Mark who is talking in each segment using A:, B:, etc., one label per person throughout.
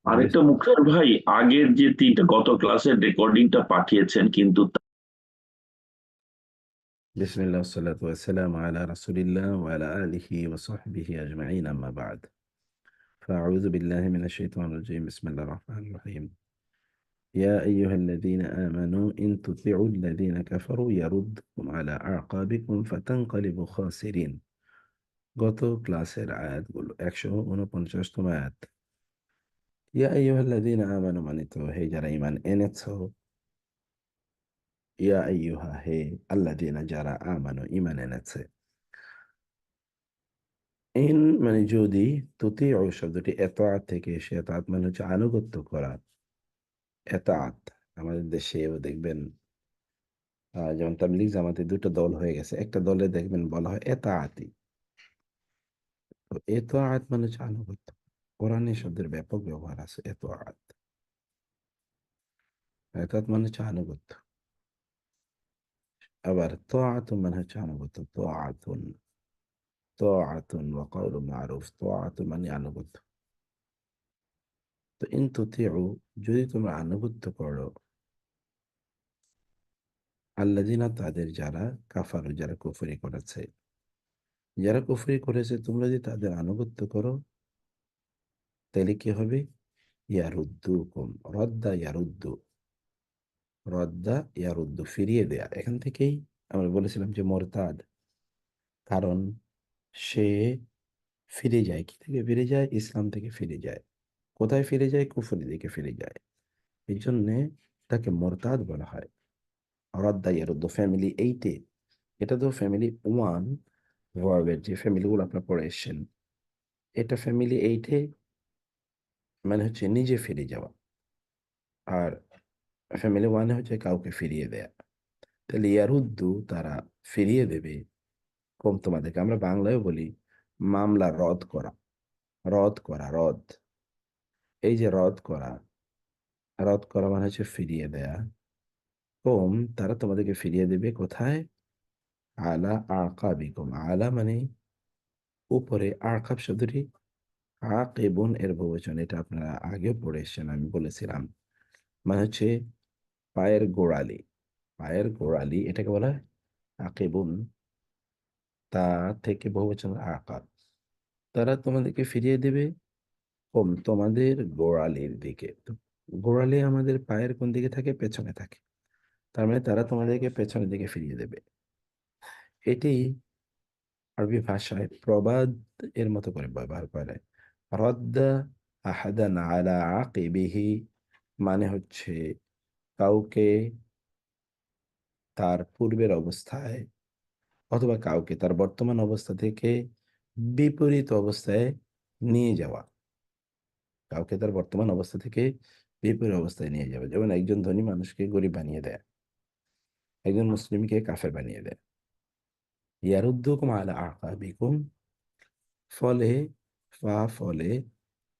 A: আরেকটা মুখতার ভাই, আগের যে তিনটা গত ক্লাসের রেকর্ডিংটা পাঠিয়েছেন কিন্তু
B: বিসমিল্লাহ ওয়াসসালাতু ওয়াসসালামু আলা রাসূলিল্লাহ ওয়া আলা আলিহি ওয়া সাহবিহি আজমাইন আম্মা বা'দ। ফাআউযু বিল্লাহি মিনাশ শাইতানির রাজীম। বিসমিল্লাহির রহমানির রহিম। ইয়া আইয়ুহাল্লাযীনা আমানু ইন তুতিউল্লাযীনা কাফারু ইয়ারুদ্দুকুম আলা আ'কাবিকুম ফাতানকালিবু খাসিরিন। গত ক্লাসের আয়াতগুলো ১৪৯ তম আয়াত। ইয়া আইয়ুহাল্লাযীনা আমানু মানে তো হে যারা ঈমান এনেছো, ইয়া আইয়ুহা হে আল্লাযীনা যারা আমানু ঈমান এনেছে। ইন মানে যদি, তুতিউ শব্দটি এতাআত থেকে এসে, এতাআত মানে হচ্ছে আনুগত্য করা। এতাআত আমাদের দেশেও দেখবেন যেমন তাবলিগ জামাতে ২ টা দল হয়ে গেছে। একটা দলে দেখবেন বলা হয় এতাআতি। তো এতাআত মানে হচ্ছে আনুগত্য। কোরআনে শব্দের ব্যাপক ব্যবহার আছে এতাআত। এতাআত মানে হচ্ছে আনুগত্য। আবার তাআতুন মানে হচ্ছে আনুগত্য। তাআতুন, তাআতুন ওয়া কাওলুন মা'রুফ। তাআতুন মানে আনুগত্য। তো ইন তুতিউ যদি তোমরা আনুগত্য করো, আল্লাযিনা তাদের যারা কাফারু যারা কুফরি করেছে, যারা কুফরি করেছে তোমরা যদি তাদের আনুগত্য করো তাহলে কি হবে? ইয়ারুদ্দুকুম, রদ্দা ইয়ারুদ্দু, রদ্দা ইয়ারুদ্দু ফিরিয়ে দেয়া। এখান থেকেই আমরা বলেছিলাম যে মোরতাদ, কারণ সে ফিরে যায়, কি থেকে ফিরে যায়? ইসলাম থেকে ফিরে যায়। কোথায় ফিরে যায়? কুফরি দিকে ফিরে যায়। এই জন্যে তাকে মোরতাদ বলা হয়। রদ্দা ইয়ারুদ্দু ফ্যামিলি 8-এ, এটা তো ফ্যামিলি 1 ভার্বের যে ফ্যামিলিগুলো আপনারা পড়ে এসছেন, এটা ফ্যামিলি 8-এ মানে হচ্ছে নিজে ফিরে যাওয়া। আর ফ্যামিলি 1-এ হচ্ছে কাউকে ফিরিয়ে দেয়া। তাহলে ইয়ারুদ্দু তারা ফিরিয়ে দেবে। তোমাদেরকে আমরা বাংলায়ও বলি মামলা রদ করা। রদ করা, রদ। এই যে রদ করা, রদ করা মানে হচ্ছে ফিরিয়ে দেয়া। তারা তোমাদেরকে ফিরিয়ে দেবে কোথায়? আলা আকাবিকুম। আলা মানে উপরে, আকাব শব্দটি আকিবুন এর বহুবচন। এটা আপনারা আগেও পড়ে এসেছেন, আমি বলেছিলাম। মানে হচ্ছে পায়ের গোড়ালি। পায়ের গোড়ালি এটাকে বলা হয় আকিবুন। তা থেকে বহুবচন আকাব। তারা তোমাদেরকে ফিরিয়ে দেবে তোমাদের গোড়ালির দিকে। তো গোড়ালি আমাদের পায়ের কোন দিকে থাকে? পেছনে থাকে। তার মানে তারা তোমাদেরকে পেছনের দিকে ফিরিয়ে দেবে। এটি আরবি ভাষায় প্রবাদ এর মতো করে ব্যবহার করে। রদ্দা আহাদান আলা আকিবিহি মানে হচ্ছে কাউকে তার পূর্বের অবস্থায়, অথবা কাউকে তার বর্তমান অবস্থা থেকে বিপরীত অবস্থায় নিয়ে যাওয়া। কাউকে তার বর্তমান অবস্থা থেকে বিপরীত অবস্থায় নিয়ে যাবে। যেমন একজন ধনী মানুষকে গরিব বানিয়ে দেয়, একজন মুসলিমকে কাফের বানিয়ে দেয়। ইয়ারুদ্দুকুম আলা আকাবিকুম, ফলে, ফলে,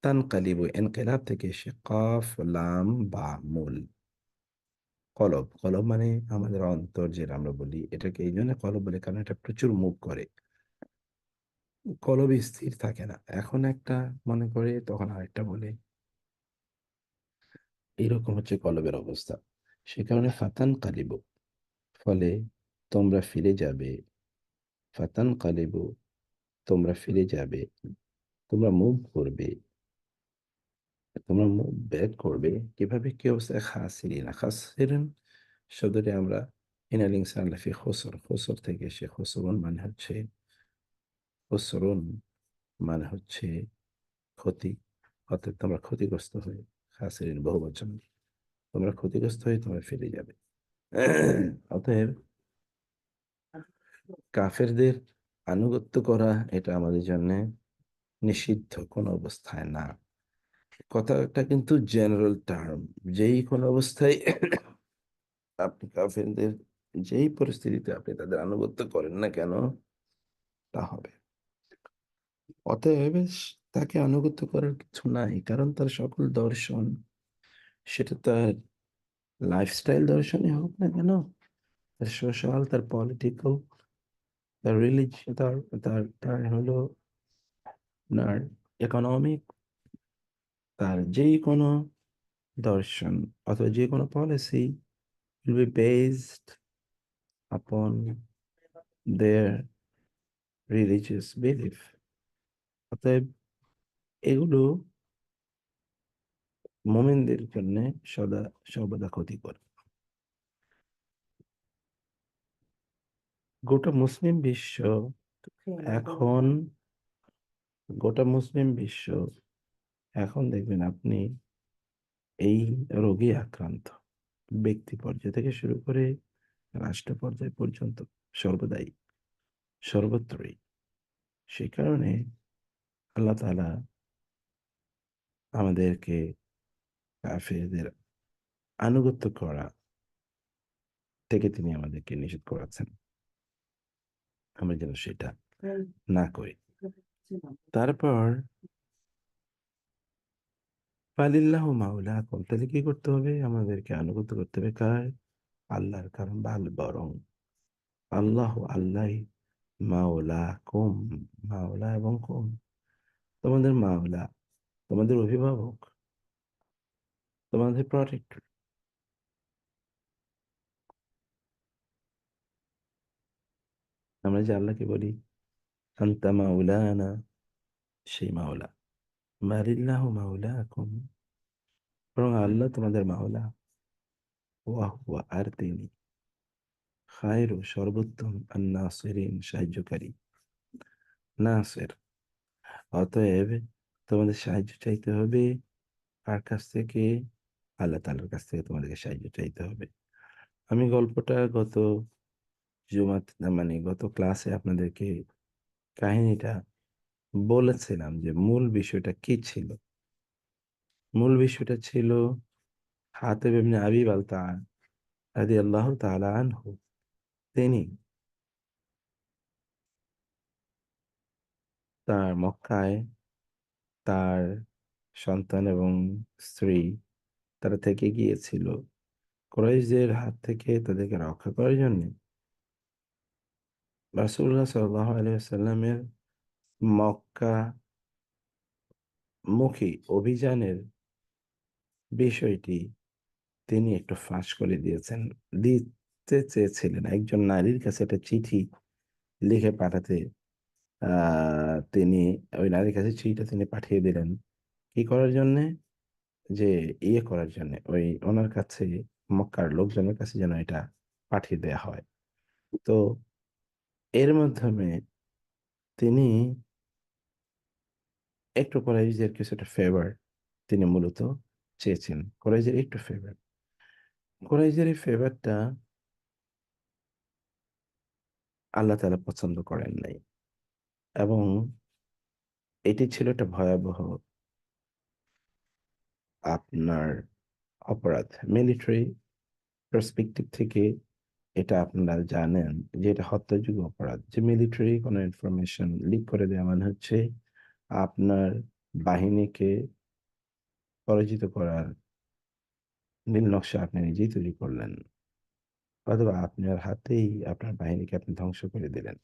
B: তানকালিবু ইনকিলাব থেকে এসে কফ লাম বা মূল। কলব, কলব মানে আমাদের অন্তর যেটা আমরা বলি, এটাকে এই জন্য কলব বলে কারণ এটা প্রচুর মুভ করে। কলব স্থির থাকে না, এখন একটা মনে করে তখন আরেকটা বলে, এইরকম হচ্ছে কলবের অবস্থা। সে কারণে ফাতান কালিবু, ফলে তোমরা ফিরে যাবে। ফাতান কালিবু, তোমরা ফিরে যাবে, তোমরা মুভ করবে, তোমরা মুভ ব্যাক করবে। কিভাবে? কি অবস্থায়? খাসিরিনা। খাসিরিন শব্দটি আমরা ইনাল ইনসান লাফি খুসর, খুসর থেকে এসে খুসরুন মানে হচ্ছে, খুসরুন মানে হচ্ছে ক্ষতি। অর্থাৎ তোমরা ক্ষতিগ্রস্ত হয়ে, খাসিরিন বহুবচন, তোমরা ক্ষতিগ্রস্ত হয়ে তোমরা ফিরে যাবে। অতএব কাফেরদের আনুগত্য করা এটা আমাদের জন্য নিষিদ্ধ কোনো অবস্থায় না। কথাটা কিন্তু জেনারেল টার্ম। যেই কোনো অবস্থায় আপনি কাফেরদের, যেই পরিস্থিতিতে আপনি তাদের আনুগত্য করেন না কেন, তা হবে। অতএব তাকে আনুগত্য করার কিছু নাই, কারণ তার সকল দর্শন, সেটা তার লাইফস্টাইল দর্শনই হোক না কেন, তার সোশ্যাল, তার পলিটিক্যাল, তার রিলিজিয়ন, তার তার তার হলো আপনার ইকোনমিক, তার যেই কোনো দর্শন অথবা যে কোনো policy will be based upon their religious belief. অতএব এগুলো মুমিনদের জন্য সর্বদা ক্ষতিকর। গোটা মুসলিম বিশ্ব এখন গোটা মুসলিম বিশ্ব এখন দেখবেন আপনি এই রোগে আক্রান্ত, ব্যক্তি পর্যায় থেকে শুরু করে রাষ্ট্র পর্যায় পর্যন্ত সর্বদাই, সর্বত্রই। সেই কারণে আল্লাহ তাআলা আমাদেরকে কাফেরদের আনুগত্য করা থেকে তিনি আমাদেরকে নিষেধ করেছেন, আমরা যেন সেটা না করি। তারপর ফালিল্লাহু মাওলাকুম, তাহলে কি করতে হবে? আমাদেরকে আনুগত্য করতে হবে কার? আল্লাহর। কারণ বরং আল্লাহ, আল্লাহ মাওলা কুম, মাওলা এবং কুম, তোমাদের মাওলা, তোমাদের অভিভাবক, তোমাদের প্রটেক্টর। আমরা যে আল্লাহকে বলি আন্তা মাওলানা, সেই মাওলা। মারিল্লাহু মাওলাকুম, বরং আল্লাহ তোমাদের মাওলা। ওয়াহ ওয়া, আর তিনি খায়রু, সর্বোত্তম, আন-নাসিরিন, সাহায্যকারী, নাসির। অতএব তোমাদের সাহায্য চাইতে হবে কার কাছ থেকে? আল্লাহ তাআলার কাছ থেকে তোমাদেরকে সাহায্য চাইতে হবে। আমি গল্পটা গত ক্লাসে আপনাদেরকে কাহিনীটা বলেছিলাম যে মূল বিষয়টা কি ছিল। মূল বিষয়টা ছিল হাতেব ইবনে আবি বালতাআ রাদিয়াল্লাহু তাআলা আনহু, তিনি তার মক্কায় তার সন্তান এবং স্ত্রী তারা থেকে গিয়েছিল কুরাইশদের হাত থেকে তাদেরকে রক্ষা করার জন্য। রাসূলুল্লাহ সাল্লাল্লাহু আলাইহি ওয়াসাল্লামের মক্কা মুখী অভিযানের বিষয়টি তিনি একটু ফাঁস করে দিতে চেয়েছিলেন। একজন নারীর কাছে একটা চিঠি লিখে পাঠাতে তিনি ওই নারীর কাছে চিঠিটা তিনি পাঠিয়ে দিলেন। কি করার জন্যে? যে করার জন্য ওই ওনার কাছে, মক্কার লোকজনের কাছে যেন এটা পাঠিয়ে দেয়া হয়। তো এর মাধ্যমে তিনি একটু কোরাইশদের কিছু একটা ফেভার তিনি মূলত চেয়েছেন, কোরাইশদের একটু ফেভার। কোরাইশদের এই ফেভারটা আল্লাহ তাআলা পছন্দ করেন নাই, এবং এটি ছিল একটা ভয়াবহ আপনার অপরাধ। মিলিটারি পার্সপেক্টিভ থেকে এটা আপনারা জানেন যে এটা হত্যাযোগ্য অপরাধ। যে মিলিটারি কোনো ইনফরমেশন লিক করে দেওয়া মানে হচ্ছে আপনার বাহিনীকে পরাজিত করার নীল নকশা আপনি নিজেই তৈরি করলেন, অথবা আপনার হাতেই আপনার বাহিনীকে আপনি ধ্বংস করে দিলেন।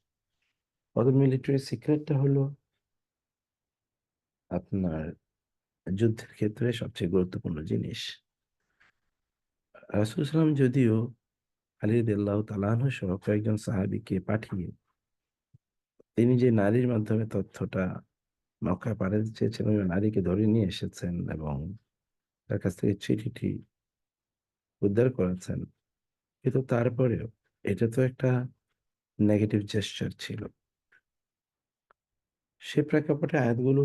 B: অথবা মিলিটারি সিক্রেটটা হলো আপনার যুদ্ধের ক্ষেত্রে সবচেয়ে গুরুত্বপূর্ণ জিনিস। রাসূল সাল্লাম যদিও আলী রাদিয়াল্লাহু তাআলা আনহু সহ কয়েকজন সাহাবীকে পাঠিয়ে তিনি যে নারীর মাধ্যমে তথ্যটা মক্কায় পাঠাতে চেয়েছেন, ওই নারীকে ধরে নিয়ে এসেছেন এবং তার কাছ থেকে চিঠিটি উদ্ধার করেছেন, কিন্তু তারপরেও এটা তো একটা নেগেটিভ জেস্চার ছিল। সে প্রেক্ষাপটে আয়াতগুলো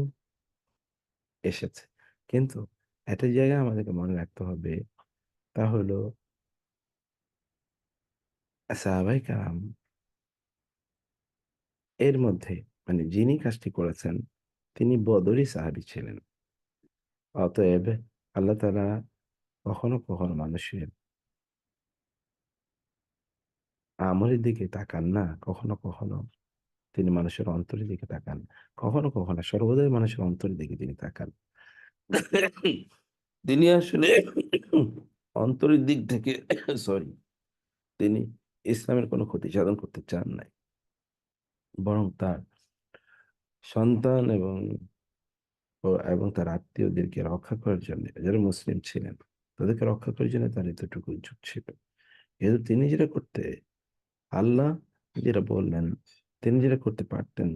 B: এসেছে। কিন্তু একটা জায়গায় আমাদেরকে মনে রাখতে হবে, তা হলো সাহাবায়ে কেরাম এর মধ্যে, মানে যিনি কাজটি করেছেন তিনি বদরি সাহাবী ছিলেন। অতএব আল্লাহ তাআলা কখনো কখনো মানুষের আমলের দিকে তাকান না, কখনো কখনো তিনি মানুষের অন্তরের দিকে তাকান। কখনো কখনো সর্বদাই মানুষের অন্তরের দিকে তিনি তাকান। তিনি আসলে অন্তরের দিক থেকে সরি, তিনি ইসলামের কোনো ক্ষতি সাধন করতে চান নাই, বরং তার সন্তান এবং এবং তার আত্মীয়দেরকে রক্ষা করার জন্য, যারা মুসলিম ছিলেন তাদেরকে রক্ষা করার জন্য তার এতটুকু উচিত ছিল। কিন্তু তিনি যেটা করতে, আল্লাহ যেটা বললেন, তিনি যেটা করতে পারতেন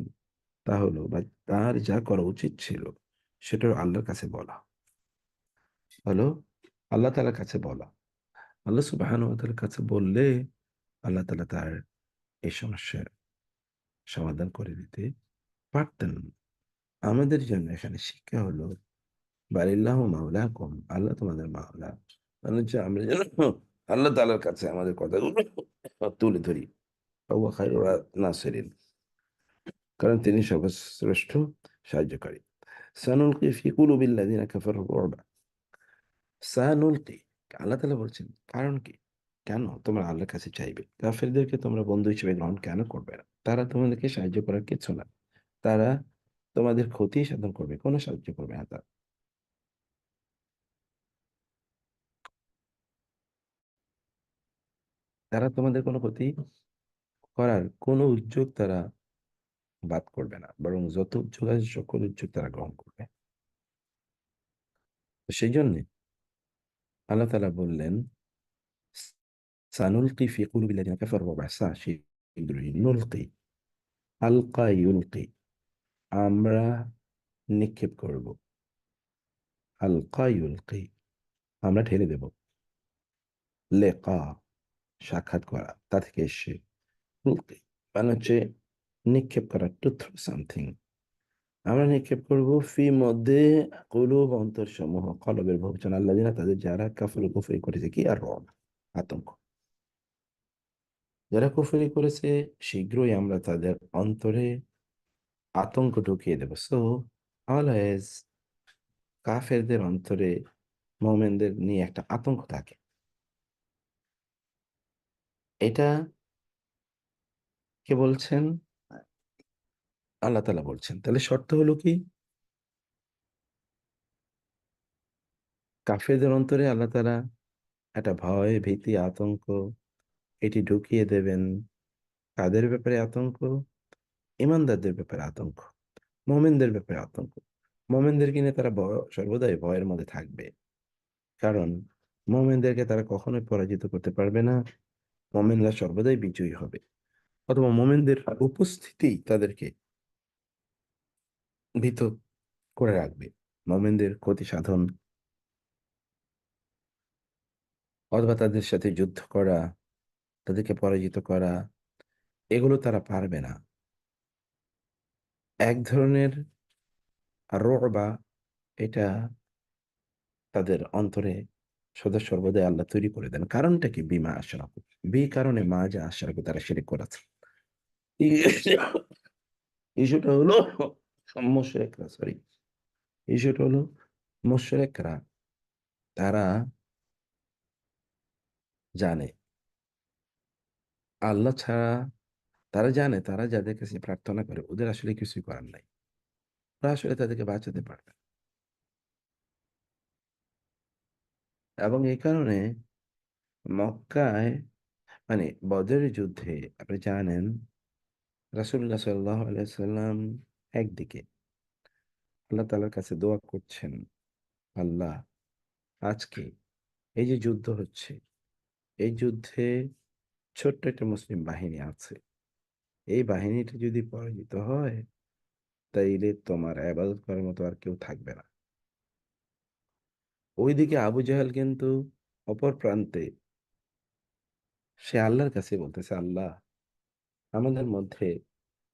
B: তা হলো, বা তার যা করা উচিত ছিল সেটা হলো আল্লাহর কাছে বলা, হলো আল্লাহ তাআলার কাছে বলা। আল্লাহ সুবহানাহু ওয়া তাআলার কাছে বললে আল্লাহ তাআলা তার এই সমস্যার সমাধান করে দিতে পারতেন। আমাদের জন্য এখানে শিক্ষা হলো, বালিল্লাহু মাওলাকুম, আল্লাহ তোমাদের মাওলা। মানে হচ্ছে আমরা যেন আল্লাহ তাআলার কাছে আমাদের কথাগুলো তুলে ধরি। ওয়া খায়রুন নাসিরিন, কারণ তিনি সর্বশ্রেষ্ঠ সাহায্যকারী। সানুলকি ফি কুলুবিল্লাযিনা কাফারুর রু'বা। সানুলকি, আল্লাহ তাআলা বলছেন কারণ কি? কেন তোমরা আল্লাহর কাছে চাইবে? কাফেরদেরকে তোমরা বন্ধু হিসেবে গ্রহণ কেন করবে না? তারা তোমাদেরকে সাহায্য করার কিছু না। তারা তোমাদের ক্ষতি সাধন করবে, কোনো সাহায্য করবে না তারা। তারা তোমাদের কোনো ক্ষতি করার কোনো উদ্যোগ তারা বাদ করবে না, বরং যত উদ্যোগ আছে সকল উদ্যোগ তারা গ্রহণ করবে। তো সেই জন্যে আল্লাহ তাআলা বললেন, সানুলকি ফি কুলুবিল্লাযিনা কাফারু রু'বা, শীঘ্রই নুলকি, আলকা ইউলকি, আমরা নিক্ষেপ করব, আলকা ইউলকি, আমরা ঠেলে দেব, লেকা সাক্ষাৎ করা, তা থেকে এসে উলকি মানে হচ্ছে নিক্ষেপ করা, টু থ্রো সামথিং। আমরা নিক্ষেপ করব ফি মধ্যে কুলুব, অন্তরসমূহ, কলবের বহুবচন, আল্লাযিনা তাদের যারা কাফারু কুফরি করেছে, কি আর রব, আতঙ্ক। যারা কুফরি করেছে শীঘ্রই আমরা তাদের অন্তরে আতঙ্ক ঢুকিয়ে দেব। সো অলওয়েজ কাফেরদের অন্তরে মোমেনদের নিয়ে একটা আতঙ্ক থাকে। এটা কে বলছেন? আল্লাহ তাআলা বলছেন। তাহলে শর্ত হলো কি? কাফেরদের অন্তরে আল্লাহ তাআলা একটা ভয়, ভীতি, আতঙ্ক এটি ঢুকিয়ে দেবেন। কাদের ব্যাপারে আতঙ্ক? ঈমানদারদের ব্যাপারে আতঙ্ক, মুমিনদের ব্যাপারে আতঙ্ক। মুমিনদেরকে নিয়ে তারা সর্বদাই ভয়ের মধ্যে থাকবে। কারণ মুমিনদেরকে তারা কখনোই পরাজিত করতে পারবে না। মুমিনরা সর্বদাই বিজয়ী হবে। অথবা মুমিনদের উপস্থিতি তাদেরকে ভীত করে রাখবে। মুমিনদের ক্ষতি সাধন অথবা তাদের সাথে যুদ্ধ করা, তাদেরকে পরাজিত করা, এগুলো তারা পারবে না। এক ধরনের রু'বা, এটা তাদের অন্তরে সদা সর্বদাই আল্লাহ তৈরি করে দেন। কারণটা কি? বিমা আশরাকু, কারণে মা যা আশরাকু, তারা শিরক করেছে। ইস্যুটা হলো মুশরিকরা, সরি, ইস্যুটা হলো মুশরিকরা, তারা জানে আল্লাহ ছাড়া, তারা জানে তারা যাদের কাছে প্রার্থনা করে ওদের আসলে কিছুই করার নাই। ওরা আসলে তাদেরকে বাঁচাতে পারবে না। এবং এই কারণে মক্কায়, মানে বদরের যুদ্ধে আপনি জানেন রাসূলুল্লাহ সাল্লাল্লাহু আলাইহি ওয়াসাল্লাম একদিকে আল্লাহ তাআলার কাছে দোয়া করছেন, আল্লাহ আজকে এই যে যুদ্ধ হচ্ছে, এই যুদ্ধে ছোট্ট একটা মুসলিম বাহিনী আছে, এই বাহিনীটা যদি পরাজিত হয় তাইলে তোমার ইবাদত করার মতো আর কেউ থাকবে না। ওইদিকে আবু জাহেল কিন্তু অপর প্রান্তে, সে আল্লাহর কাছে বলতেছে, আল্লাহ আমাদের মধ্যে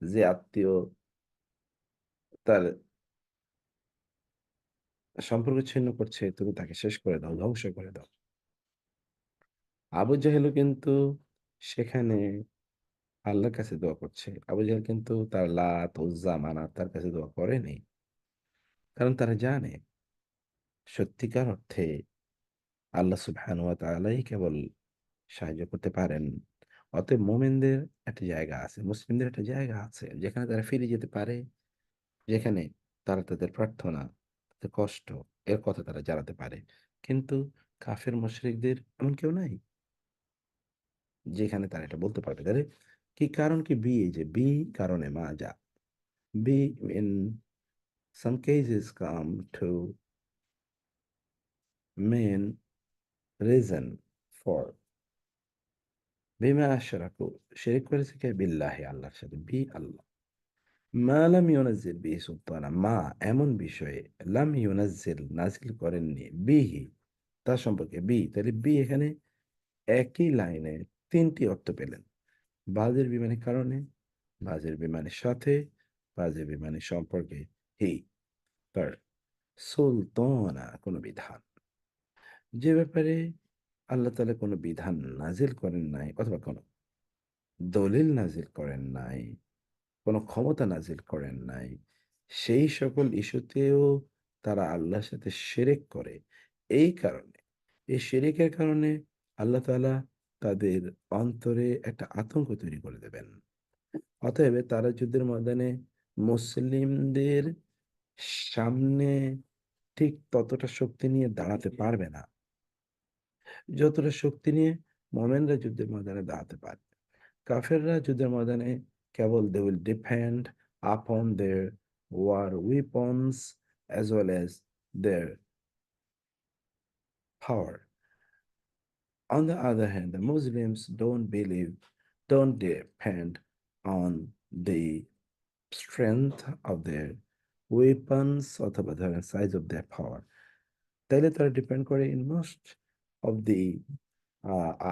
B: যে আত্মীয় তার সম্পর্ক ছিন্ন করছে, তুমি তাকে শেষ করে দাও, ধ্বংস করে দাও। আবু জাহেলও কিন্তু সেখানে আল্লাহর কাছে দোয়া করছে। আবু জাহেল কিন্তু তার লাত, উজ্জা, মানাত তার কাছে দোয়া করেনি। কারণ তারা জানে সত্যিকার অর্থে আল্লাহ সুবহানাহু ওয়া তাআলাই কেবল সাহায্য করতে পারেন। অতএব মোমেনদের একটা জায়গা আছে, মুসলিমদের একটা জায়গা আছে যেখানে তারা ফিরে যেতে পারে, যেখানে তারা তাদের প্রার্থনা, তাদের কষ্ট এর কথা তারা জানাতে পারে। কিন্তু কাফের মুশরিকদের এমন কেউ নাই যেখানে তারা এটা বলতে পারবে। তাহলে কি কারণ কি? এই যে কারণে মা যা, B some cases come to main reason for বিমা আশরাকু শিরিক করেছে কে বিল্লাহি আল্লাহর সাথে আল্লাহ মা লাম ইউনাজ্জিল বিহি সুলতানা মা এমন বিষয়ে লাম ইউনাজ্জিল নাজিল করেননি বিহি তার সম্পর্কে তাহলে এখানে একই লাইনে তিনটি অর্থ পেলেন বাজের বিমানের কারণে বাজের বিমানের সাথে বাজের বিমানের সম্পর্কে হি তার সুলতানা কোনো বিধান যে ব্যাপারে আল্লাহ তাআলা কোনো বিধান নাজিল করেন নাই অথবা কোনো দলিল নাজিল করেন নাই কোনো ক্ষমতা নাজিল করেন নাই সেই সকল ইস্যুতেও তারা আল্লাহর সাথে শিরক করে এই কারণে এই শিরকের কারণে আল্লাহ তাআলা তাদের অন্তরে একটা আতঙ্ক তৈরি করে দেবেন অতএব তারা যুদ্ধের ময়দানে মুসলিমদের সামনে ঠিক ততটা শক্তি নিয়ে দাঁড়াতে পারবে না যতটা শক্তি নিয়ে মোমেনরা যুদ্ধের ময়দানে দাঁড়াতে পারে কাফেররা যুদ্ধের ময়দানে কেবল they will depend upon their war weapons as well as their power. On the other hand, the Muslims don't depend on the strength of their weapons অথবা ধরেন size of their power. তাইলে তারা ডিপেন্ড করে in most of the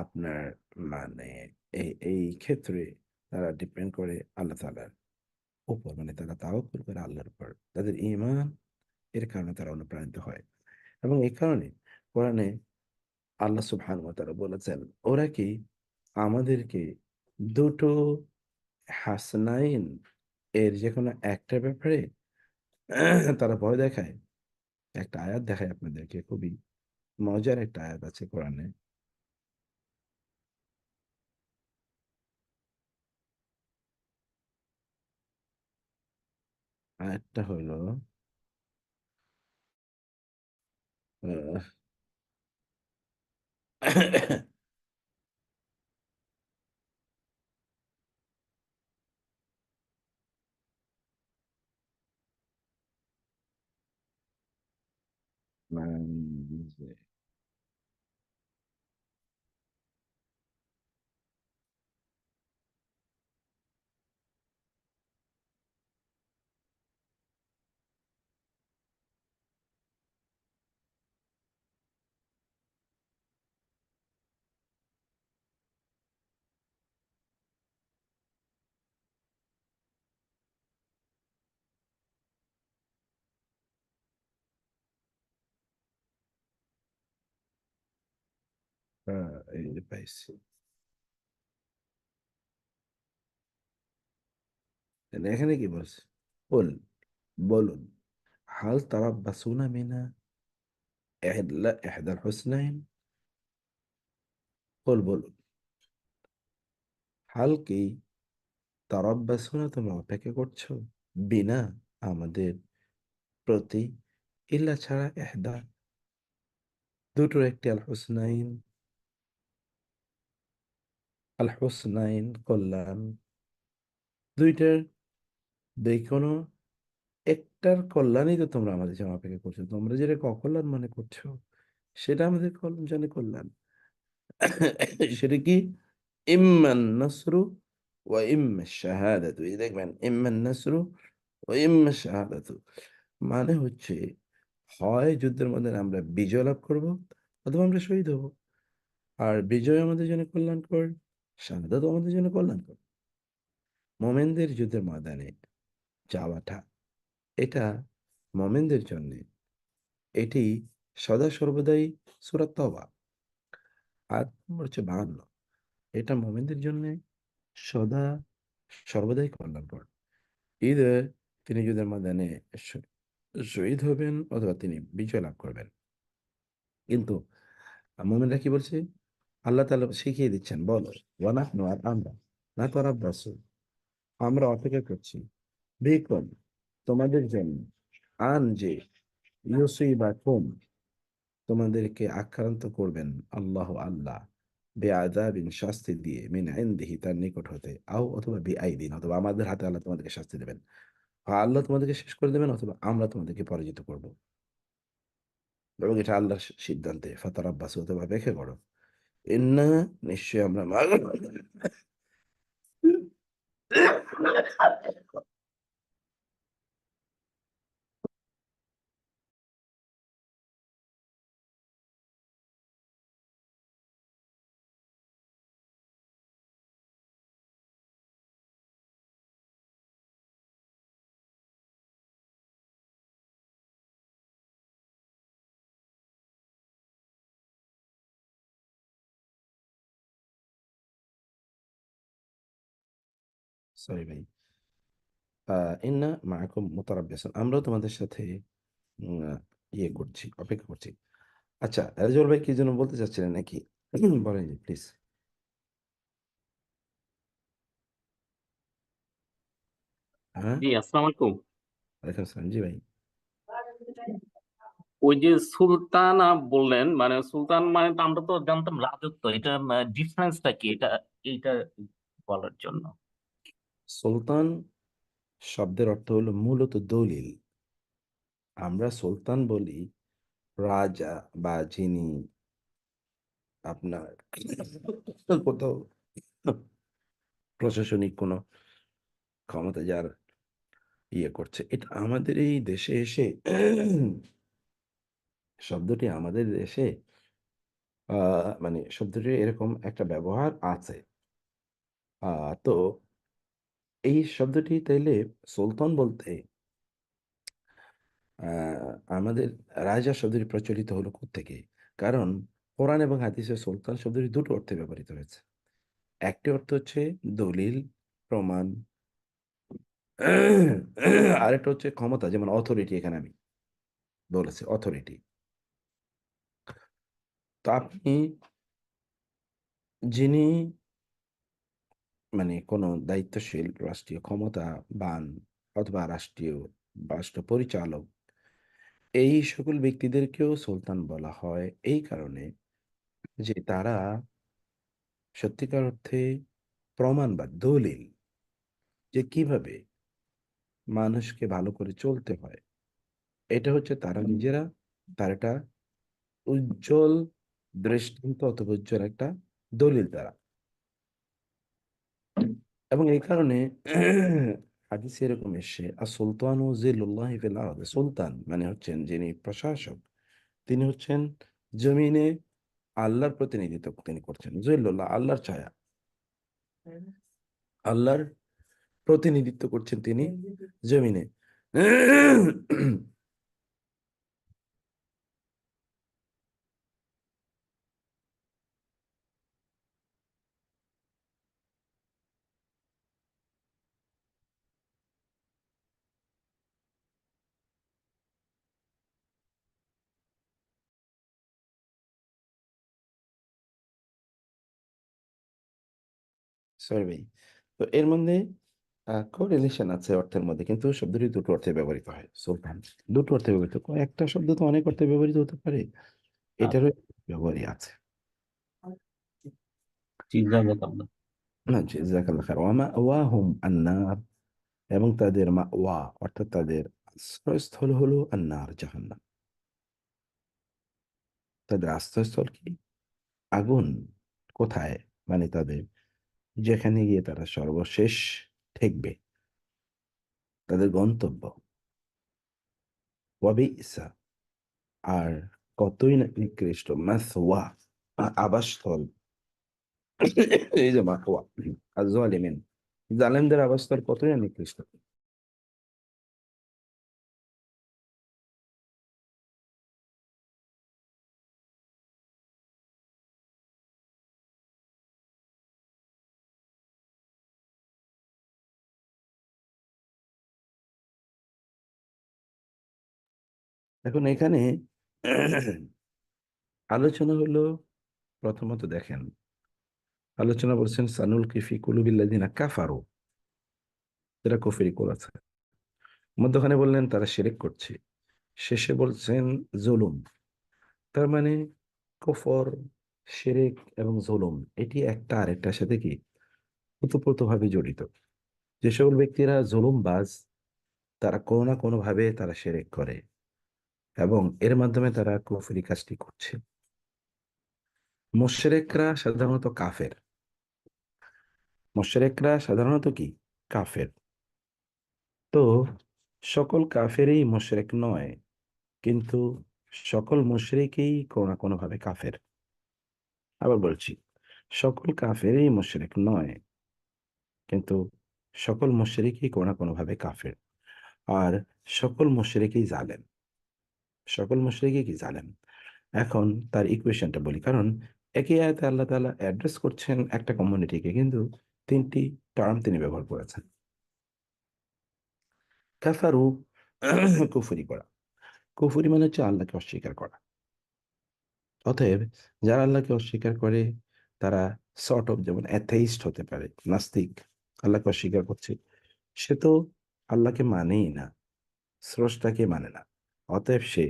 B: আপনার মানে এই ক্ষেত্রে তারা ডিপেন্ড করে আল্লাহ তাআলার উপর মানে তারা তাওয়াক্কুল করে আল্লাহর উপর তাদের ঈমান এর কারণে তারা অনুপ্রাণিত হয় এবং এই কারণে কোরআনে আল্লাহ সুবহানাহু ওয়া তাআলা বলেছেন ওরা কি আমাদেরকে দুটো হাসনাইন এর যে কোনো একটা ব্যাপারে তারা ভয় দেখায় একটা আয়াত দেখায় আপনাদেরকে খুবই মজার একটা আয়াত আছে কোরআনে আয়াতটা হলো আহ, মানে, এই যে পাইছি তাহলে এখানে কি বলছে বল বলুন হাল তারাব্বাসুনা মিনা ইহদাল হুসনাইন বলুন হাল কি তারাব্বাসুনা তোমরা অপেক্ষা করছো বিনা আমাদের প্রতি ইল্লা ছাড়া ইহদা দুটোর একটি আল হুসনাইন কল্যাণ দুইটার যে কোনো একটার কল্যাণই তো তোমরা আমাদের জন্য অপেক্ষা করছো তোমরা যেটা অকল্যাণ মনে করছো সেটা আমাদের জন্য কল্যাণ সেটা কি ইম্মান নাসরু ওয়া ইম্মা শাহাদাতু এই দেখবেন ইম্মান নাসরু ওয়া ইম্মা শাহাদাতু মানে হচ্ছে হয় যুদ্ধের মধ্যে আমরা বিজয় লাভ করব অথবা আমরা শহীদ হব আর বিজয় আমাদের জন্য কল্যাণকর শাহাদাত আমাদের জন্য কল্যাণকর মোমেনদের যুদ্ধের ময়দানে যাওয়াটা এটা মোমেনদের জন্য এটি সদা সর্বদাই সূরা তওবা আয়াত নম্বর হচ্ছে 52 এটা মোমেনদের জন্য সদা সর্বদাই কল্যাণকর ঈদে তিনি যুদ্ধের ময়দানে শহীদ হবেন অথবা তিনি বিজয় লাভ করবেন কিন্তু মোমেনরা কি বলছে আল্লাহ তাআলা শিখিয়ে দিচ্ছেন বলো ওয়ানাহনু আর আমরা না তারাব্বাসু আমরা অপেক্ষা করছি বিকুম তোমাদের জন্য আন যে ইউসিবাকুম তোমাদেরকে আক্রান্ত করবেন আল্লাহ বেআযাবিন শাস্তি দিয়ে মিন ইনদিহি তার নিকট হতে আও অথবা বিআইদিন অথবা আমাদের হাতে আল্লাহ তোমাদেরকে শাস্তি দেবেন আল্লাহ তোমাদেরকে শেষ করে দেবেন অথবা আমরা তোমাদেরকে পরাজিত করব, এবং এটা আল্লাহর সিদ্ধান্তে। ফাতারাব্বাসু, অথবা অপেক্ষা করো। ইন্না, নিশ্চয়ই আমরা সরি ভাই, ইন্না মাআকুম মুতারাব্বিসুন, আমরাও তোমাদের সাথে উম, আহ, ইয়ে করছি, অপেক্ষা করছি। আচ্ছা, রাজুল ভাই কি যেন বলতে চাচ্ছিলেন নাকি? বলেন প্লিজ। হ্যাঁ,
C: জি, আসসালামু আলাইকুম।
B: ওয়ালাইকুম আসসালাম। জি ভাই।
C: ওই যে সুলতানা বললেন, মানে সুলতান মানে তো আমরা তো জানতাম রাজত্ব, এটা ডিফারেন্সটা কি এটা, এইটা বলার জন্য।
B: সুলতান শব্দের অর্থ হলো মূলত দলিল। আমরা সুলতান বলি রাজা, বা যিনি আপনার কোথাও প্রশাসনিক কোনো ক্ষমতা যার ইয়ে করছে। এটা আমাদের এই দেশে এসে শব্দটি আমাদের দেশে মানে শব্দটি এরকম একটা ব্যবহার আছে। তো এই শব্দটি তাইলে সুলতান বলতে আমাদের রাজা শব্দটি প্রচলিত হলো থেকে, কারণ কোরআন এবং হাদিসে সুলতান শব্দটি দুটো অর্থে ব্যবহৃত হয়েছে। একটি অর্থ হচ্ছে দলিল, প্রমাণ, আরেকটা হচ্ছে ক্ষমতা, যেমন অথরিটি, এখানে আমি বলেছি অথরিটি। তো আপনি যিনি মানে কোনো দায়িত্বশীল রাষ্ট্রীয় ক্ষমতাবান অথবা রাষ্ট্র পরিচালক, এই সকল ব্যক্তিদেরকেও সুলতান বলা হয় এই কারণে যে তারা সত্যিকার অর্থে প্রমাণ বা দলিল, যে কিভাবে মানুষকে ভালো করে চলতে হয়, এটা হচ্ছে তারা নিজেরা, তার একটা উজ্জ্বল দৃষ্টান্ত অথবা উজ্জ্বল একটা দলিল তারা। এবং এই কারণে হাদিসে এরকম এসে আর সুলতান ও জিল্লুল্লাহি ফিল আরদ, সুলতান মানে হচ্ছেন যিনি প্রশাসক, তিনি হচ্ছেন জমিনে আল্লাহর প্রতিনিধিত্ব তিনি করছেন। জিল্লুল্লাহ, আল্লাহর ছায়া, আল্লাহর প্রতিনিধিত্ব করছেন তিনি জমিনে। সরি ভাই। তো এর মধ্যে কোরিলেশন আছে অর্থের মধ্যে, কিন্তু শব্দটি দুটো অর্থে ব্যবহৃত হয়। সুলতান দুটো অর্থে ব্যবহৃত, একটা শব্দ তো অনেক অর্থে ব্যবহৃত হতে পারে, এটারও ব্যবহারই আছে।
C: জি, জাযাকাল্লাহ।
B: না, জাযাকাল্লাহ খাইর। ওয়া মাওয়াহুম আন-নার, এবং তাদের মাওয়া অর্থাৎ তাদের আশ্রয়স্থল হলো আন-নার, জাহান্নাম। তাদের আশ্রয়স্থল কি? আগুন। কোথায়? মানে তাদের যেখানে গিয়ে তারা সর্বশেষ ঠেকবে, তাদের গন্তব্য। ওয়াবিসা, আর কতই না নিকৃষ্ট, মাসওয়া আবাসস্থল। এই যে মাকওয়া আয-যালিমিন, জালেমদের আবাসস্থল কতই না নিকৃষ্ট। এখন এখানে আলোচনা হলো, প্রথমত দেখেন, আলোচনা বলছেন সানুল কিফি কুলুবিল্লাযিনা কাফারু, যারা কুফরি করেছে। মধ্যখানে বললেন তারা শিরক করছে। শেষে বলছেন জুলুম। তার মানে কুফর, শিরক এবং জুলুম, এটি একটা আরেকটার সাথে কি ওতপ্রোতভাবে জড়িত। যে সকল ব্যক্তিরা জুলুমবাজ, তারা কোনো না কোনো ভাবে তারা শিরক করে এবং এর মাধ্যমে তারা কুফরি কাজটি করছে। মুশরিকরা সাধারণত কাফের। মুশরিকরা সাধারণত কি? কাফের। তো সকল কাফেরই মুশরিক নয়, কিন্তু সকল মুশরিকই কোনো না কোনো ভাবে কাফের। আবার বলছি, সকল কাফেরই মুশরিক নয়, কিন্তু সকল মুশরিকই কোনো না কোনো ভাবে কাফের। আর সকল মুশরিকই জালেম। সকল মুশরিকই কি? জালেম। এখন তার ইকুয়েশনটা বলি, কারণ একই আয়াতে আল্লাহ তাআলা অ্যাড্রেস করছেন একটা কমিউনিটিকে, কিন্তু তিনটি টার্ম তিনি ব্যবহার করেছেন। কাফারু, কুফরি করা। কুফরি মানে হচ্ছে আল্লাহকে অস্বীকার করা। অতএব যারা আল্লাহকে অস্বীকার করে তারা সর্ট অফ, যেমন অ্যাথেইস্ট হতে পারে, নাস্তিক, আল্লাহকে অস্বীকার করছে, সে তো আল্লাহকে মানেই না, স্রষ্টাকে মানে না। অতএব সে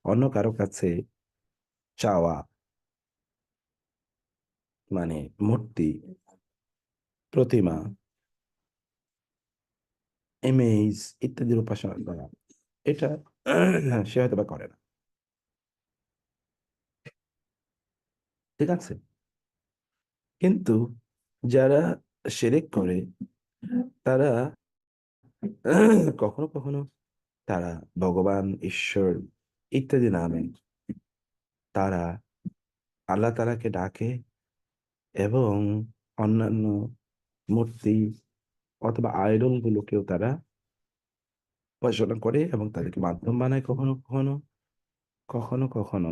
B: অন্য কারো কাছে চাওয়া, মানে মূর্তি, প্রতিমা, ইমেজ ইত্যাদির উপাসনা করা, এটা সে হয়তো বা করে না। ঠিক আছে? কিন্তু যারা শিরক করে তারা কখনো কখনো তারা ভগবান, ঈশ্বর ইত্যাদি নামে তারা আল্লাহ তাআলাকে ডাকে এবং অন্যান্য মূর্তি অথবা আইডল গুলোকেও তারা উপাসনা করে এবং তাদেরকে মাধ্যম বানায়, কখনো কখনো, কখনো কখনো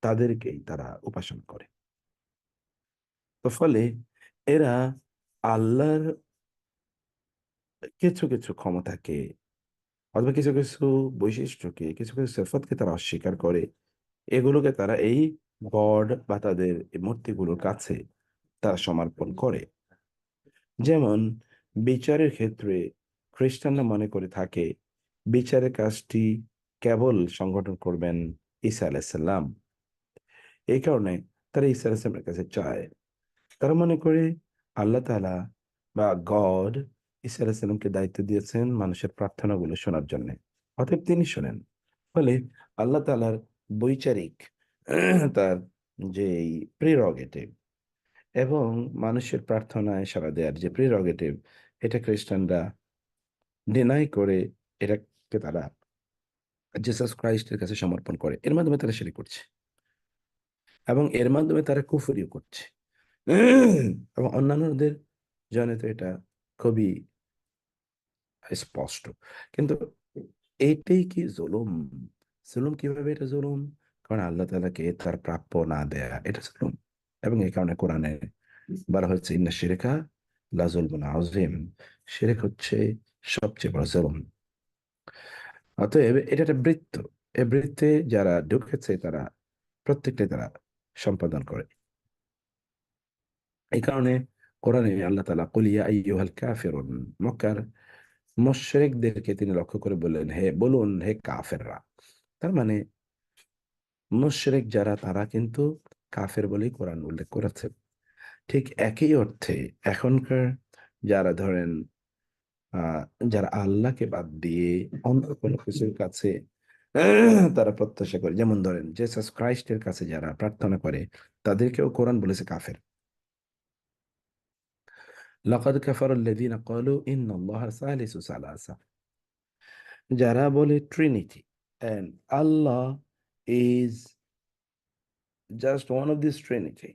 B: তাদেরকেই তারা উপাসনা করে। তো ফলে এরা আল্লাহর কিছু কিছু ক্ষমতাকে অথবা কিছু কিছু বৈশিষ্ট্যকে, কিছু কিছু সিফাতকে তারা অস্বীকার করে। এগুলোকে তারা এই গড বা তাদের এই মূর্তিগুলোর কাছে তারা সমর্পণ করে। যেমন বিচারের ক্ষেত্রে খ্রিস্টানরা মনে করে থাকে বিচারের কাজটি কেবল সংগঠন করবেন ঈসা আলাইসাল্লাম। এই কারণে তারা ঈসা আলাইসাল্লামের কাছে চায়। তারা মনে করে আল্লাহ তাআলা বা গড ঈসা আলাইসাল্লামকে দায়িত্ব দিয়েছেন মানুষের প্রার্থনাগুলো শোনার জন্য, অতএব তিনি শোনেন। ফলে আল্লাহ তাআলার বৈচারিক তার যে প্রিরগেটিভ এবং মানুষের প্রার্থনায় সাড়া দেওয়ার যে প্রিরগেটিভ, এটা খ্রিস্টানরা ডিনাই করে, এটাকে তারা জিসাস ক্রাইস্টের কাছে সমর্পণ করে। এর মাধ্যমে তারা শিরক করছে এবং এর মাধ্যমে তারা কুফরিও করছে। এবং অন্যান্যদের জন্য তো এটা খুবই স্পষ্ট। কিন্তু এইটাই কি জুলুম? জুলুম কিভাবে এটা জুলুম? কারণ আল্লাহ তাআলাকে তার প্রাপ্য না দেয়া এটা জুলুম। এবং এই কারণে কোরআনে বলা হচ্ছে ইন্না শিরকা লা যুলমুন আযীম। শিরক হচ্ছে সবচেয়ে বড় জুলুম। অতএব এটা একটা বৃত্ত। এই বৃত্তে যারা ঢুকেছে তারা প্রত্যেকটাই তারা সম্পাদন করে। এই কারণে কোরআনে আল্লাহ তাআলা কুল ইয়া আইয়ুহাল কাফিরুন, মক্কার মুশরিকদেরকে তিনি লক্ষ্য করে বললেন, হে বলুন হে কাফেররা। তার মানে মুশরিক যারা তারা কিন্তু কাফের বলেই কোরআন উল্লেখ করেছে। ঠিক একই অর্থে এখনকার যারা ধরেন আহ যারা আল্লাহকে বাদ দিয়ে অন্য কোনো কিছুর কাছে তারা প্রত্যাশা করে, যেমন ধরেন জেসাস ক্রাইস্টের কাছে যারা প্রার্থনা করে, তাদেরকেও কোরআন বলেছে কাফের। লাকাদ কাফারাল্লাযীনা ক্বালু ইন্নাল্লাহা সালিসু সালাসা। যারা বলে Trinity and Allah is just one of this trinity,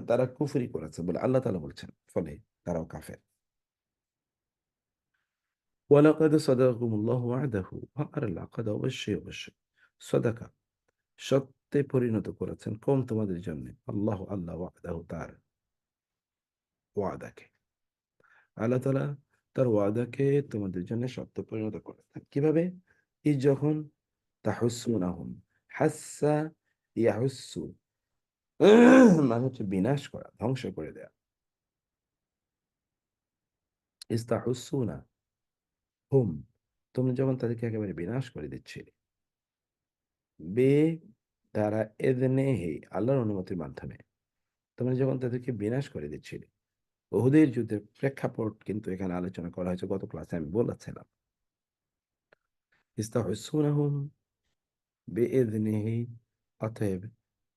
B: তারা কুফরি করেছে বলে আল্লাহ তাআলা বলছেন, ফলে তারাও কাফের। ওয়ালাকাদ সাদাকাকুমুল্লাহু ওয়া'দাহু, আর লাকাদ অবশ্যই অবশ্যই সাদাকা সত্যে পরিণত করেছেন কম তোমাদের জন্য আল্লাহ আল্লাহ ওয়া'দাহু তার ওয়াদাকে। আল্লাহ তাআলা তার ওয়াদাকে তোমাদের জন্য সত্য পরিণত করেছেন কিভাবে? এই যখন তাহুসুনাহুম, হাসসা ইয়াহুসসু, মানে হচ্ছে বিনাশ করা, ধ্বংস করে দেয়া। ইস্তাহুসুনা হুম, তুমি যখন তাদেরকে একেবারে বিনাশ করে দিচ্ছিলে, বে দ্বারা এদনেহে, আল্লাহর অনুমতির মাধ্যমে তোমরা যখন তাদেরকে বিনাশ করে দিচ্ছিলে। উহুদের যুদ্ধের প্রেক্ষাপট কিন্তু এখানে আলোচনা করা হয়েছে, গত ক্লাসে আমি বলেছিলাম। ইস্তাহসুনাহুম বিইযনিহি, অতএব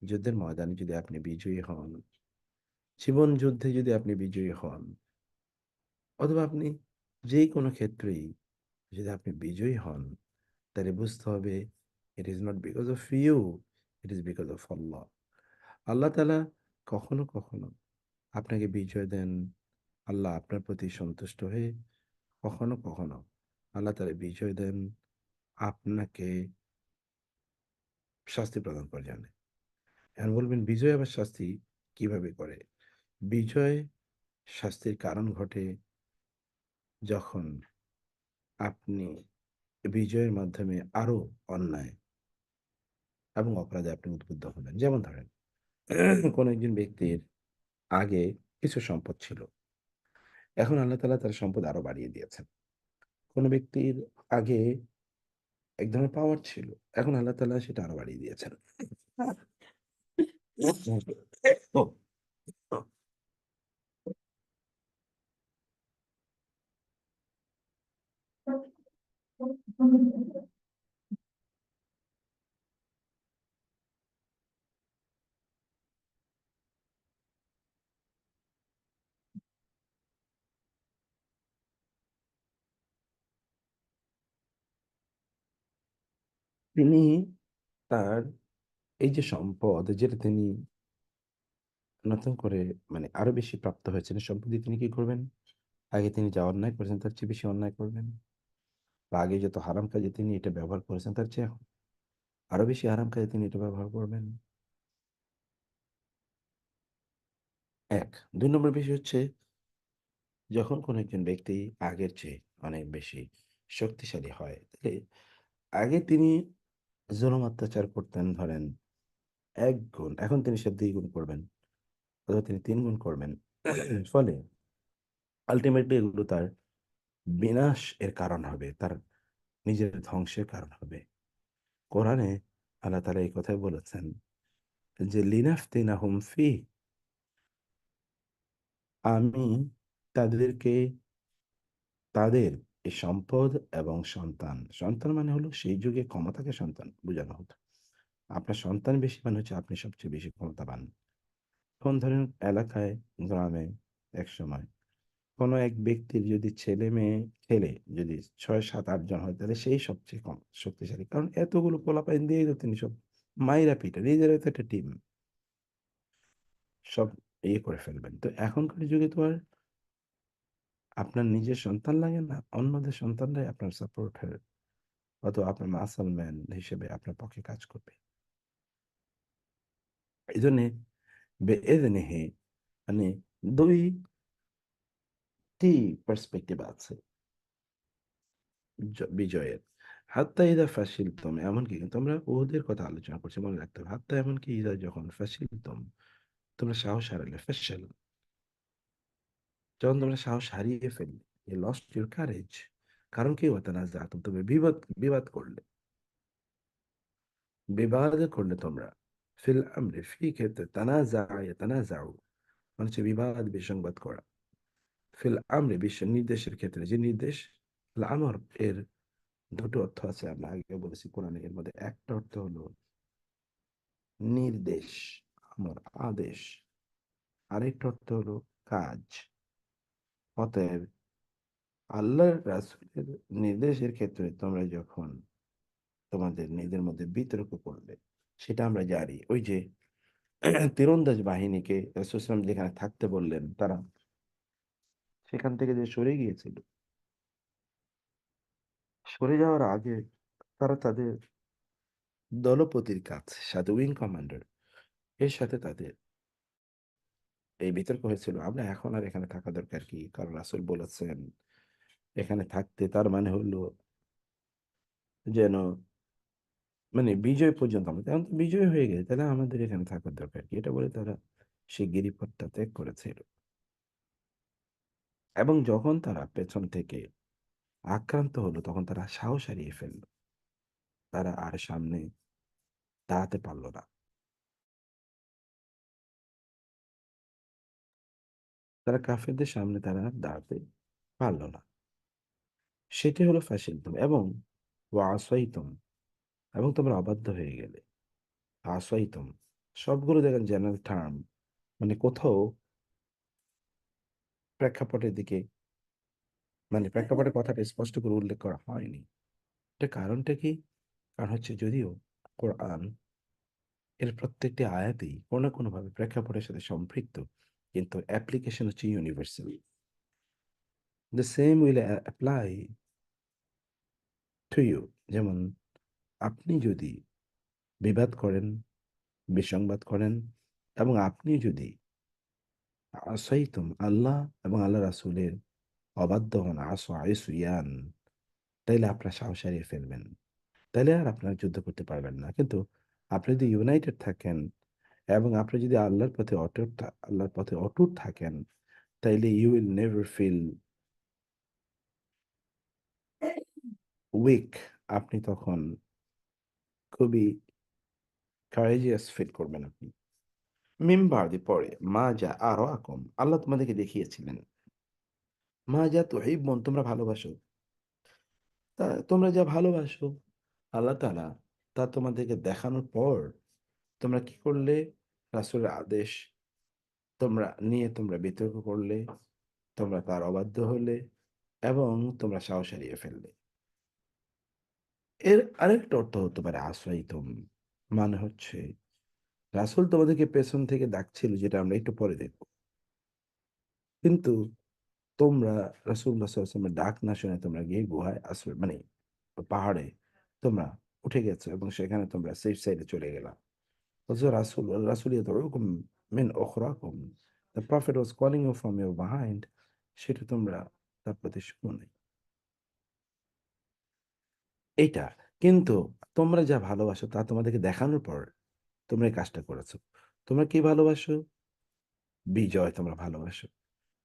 B: যুদ্ধের ময়দানে যদি আপনি বিজয়ী হন, জীবন যুদ্ধে যদি আপনি বিজয়ী হন, অথবা আপনি যে কোনো ক্ষেত্রেই যদি আপনি বিজয়ী হন, তাহলে বুঝতে হবে it is not because of you, it is because of Allah. Allah তাআলা কখনো কখনো আপনাকে বিজয় দেন আল্লাহ আপনার প্রতি সন্তুষ্ট হয়ে, কখনো কখনো আল্লাহ তাআলা বিজয় দেন আপনাকে শাস্তি প্রদান করে জানে। এখন বলবেন বিজয় আবার শাস্তি কিভাবে করে? বিজয় শাস্তির কারণ ঘটে যখন আপনি বিজয়ের মাধ্যমে আরো অন্যায় এবং অপরাধে আপনি উদ্বুদ্ধ হলেন। যেমন ধরেন কোন একজন ব্যক্তির আগে কিছু সম্পদ ছিল, এখন আল্লাহ তাআলা তার সম্পদ আরো বাড়িয়ে দিয়েছেন। কোন ব্যক্তির আগে এক ধরনের পাওয়ার ছিল, এখন আল্লাহ তাআলা সেটা আরো বাড়িয়ে দিয়েছেন। তিনি তার এই যে সম্পদ যেটা তিনি নতুন করে মানে আরো বেশি প্রাপ্ত হয়েছেন, সম্পদ দিয়ে তিনি কি করবেন? আগে তিনি যা অন্যায় করেছেন তার চেয়ে বেশি অন্যায় করবেন, বা আগে যত হারাম কাজে তিনি এটা ব্যবহার করেছেন তার চেয়ে এখন আরো বেশি হারাম কাজে তিনি এটা ব্যবহার করবেন। এক। ২ নম্বর বিষয় হচ্ছে, যখন কোনো একজন ব্যক্তি আগের চেয়ে অনেক বেশি শক্তিশালী হয়, তাহলে আগে তিনি জুলুম অত্যাচার করতেন ধরেন ১ গুণ, এখন তিনি সে ২ গুণ করবেন অথবা তিনি ৩ গুণ করবেন। ফলে আল্টিমেটলি এগুলো তার বিনাশ এর কারণ হবে, তার নিজের ধ্বংসের কারণ হবে। কোরআনে আল্লাহ তাআলা এই কথাই বলেছেন যে, লিনাফতিনাহুম ফিহ, আমি তাদেরকে তাদের এই সম্পদ এবং সন্তান, সন্তান মানে হলো সেই যুগে ক্ষমতাকে সন্তান বোঝানো হতো। আপনার সন্তান বেশি মানে হচ্ছে আপনি সবচেয়ে বেশি ক্ষমতাবান। এখন ধরেন এলাকায়, গ্রামে একসময় কোনো এক ব্যক্তির যদি ছেলে যদি ৬, ৭, ৮ জন হয়, তাহলে সেই সবচেয়ে কম শক্তিশালী। কারণ এতগুলো পোলাপাইন দিয়েই তো তিনি সব মাইরা পিটা নিজেরাই তো একটা টিম, সব ইয়ে করে ফেলবেন। তো এখনকার যুগে তো আর আপনার নিজের সন্তান লাগে না, অন্যদের সন্তানরাই আপনার সাপোর্টার অথবা আপনার মাসল ম্যান হিসেবে আপনার পক্ষে কাজ করবে। এই জন্যে বেএذনিহি মানে ২ টি পার্সপেক্টিভ আছে বিজয়ের। হাত্তা ইদা ফাশিলতুম, এমনকি কিন্তু আমরা উহুদের কথা আলোচনা করছি, মনে রাখতে হবে। হাত্তা এমনকি ইদা যখন ফাশিলতুম, তোমরা সাহস হারালে, ফাশাল যখন তোমরা সাহস হারিয়ে ফেললে, you lost your courage, কারণ কি ওয়াতানাযাতুম, তুমি বিবাদ করলে, বিবাদ করলে তোমরা, ফিল আমরি ফি ক্ষেত্রে, ইয়াতানাযাউ মানে হচ্ছে বিবাদ বিসংবাদ করা, ফিল আমরি নির্দেশের ক্ষেত্রে, যে নির্দেশ, আল আমর এর ২ টো অর্থ আছে, আমরা আগে বলেছি কোরআনে। এর মধ্যে একটা অর্থ হলো নির্দেশ, আমর আদেশ, আরেকটা অর্থ হলো কাজ। অতএব আল্লাহর রাসূলের নির্দেশের ক্ষেত্রে তোমরা যখন তোমাদের নিজেদের মধ্যে বিতর্ক করবে, সেটা আমরা জানি। ওই যে তীরন্দাজ বাহিনীকে রাসূল সাল্লাল্লাহু আলাইহি ওয়াসাল্লাম যেখানে থাকতে বললেন, তারা সেখান থেকে যে সরে গিয়েছিল, সরে যাওয়ার আগে তারা তাদের দলপতির সাথে, উইং কমান্ডার এর সাথে তাদের এই বিতর্ক হয়েছিল, আমরা এখন আর এখানে থাকা দরকার কি? কারণ রাসূল বলেছেন এখানে থাকতে, তার মানে হলো যেন মানে বিজয় পর্যন্ত, আমরা এখন তো বিজয় হয়ে গেছে, তাহলে আমাদের এখানে থাকার দরকার কি? এটা বলে তারা সেই গিরিপথটা ত্যাগ করেছিল। এবং যখন তারা পেছন থেকে আক্রান্ত হলো, তখন তারা সাহস হারিয়ে ফেললো, তারা আর সামনে দাঁড়াতে পারলো না, তারা কাফেরদের সামনে তারা দাঁড়াতে পারলো না। সেটি হলো ফ্যাসিলিজম। এবং ওয়া আসাইতুম, এবং তোমরা অবাধ্য হয়ে গেলে। আসাইতুম সবগুলো দেখেন জেনারেল টার্ম, মানে কোথাও প্রেক্ষাপটের দিকে, মানে প্রেক্ষাপটের কথাটা স্পষ্ট করে উল্লেখ করা হয়নি। এটা কারণটা কি? কারণ হচ্ছে যদিও কোরআন এর প্রত্যেকটি আয়াতেই কোনো না কোনোভাবে প্রেক্ষাপটের সাথে সম্পৃক্ত, কিন্তু অ্যাপ্লিকেশন হচ্ছে universal. The same will apply to you. যেমন আপনি যদি বিবাদ করেন, বিসংবাদ করেন, এবং আপনি যদি আসাইতুম আল্লাহ এবং আল্লাহ রাসূলের অবাধ্য হন, আইসিয়ান, তাইলে আপনার সাহস হারিয়ে ফেলবেন, তাইলে আর আপনার যুদ্ধ করতে পারবেন না। কিন্তু আপনি যদি ইউনাইটেড থাকেন এবং আপনি যদি আল্লাহর পথে অটুট থাকেন, তাইলে you will never feel weak. আপনি তখন খুবই কারেজিয়াস ফিল করবেন আপনি। মিম্বাদি পরে মা যা আরো আকম, আল্লাহ তোমাদেরকে দেখিয়েছিলেন, মা যা তুহিব্বুন, তোমরা ভালোবাসো, তা তোমরা যা ভালোবাসো আল্লাহ তাআলা তা তোমাদেরকে দেখানোর পর তোমরা কি করলে? রাসূলের আদেশ তোমরা বিতর্ক করলে, তোমরা তার অবাধ্য হলে, এবং তোমরা সাহস হারিয়ে ফেললে। এর আরেকটা অর্থ হতে পারে আশ্রয়িতম, মানে হচ্ছে রাসূল তোমাদেরকে পেছন থেকে ডাকছিল, যেটা আমরা একটু পরে দেখব, কিন্তু তোমরা রাসূলুল্লাহ সাল্লাল্লাহু আলাইহি ওয়াসাল্লামের ডাক না শুনে তোমরা গিয়ে গুহায় আশ্রয়, মানে পাহাড়ে তোমরা উঠে গেছো এবং সেখানে তোমরা সেফ সাইডে চলে গেলা। অথচ রাসূল ইয়াদউকুম মিন উখরাকুম, the prophet was calling you from your behind, সেটা তোমরা তার প্রতি শুনো নাই। এইটা কিন্তু তোমরা যা ভালোবাসো তা তোমাদেরকে দেখানোর পর তোমরা এই কাজটা করেছো। তোমরা কি ভালোবাসো? বিজয় তোমরা ভালোবাসো।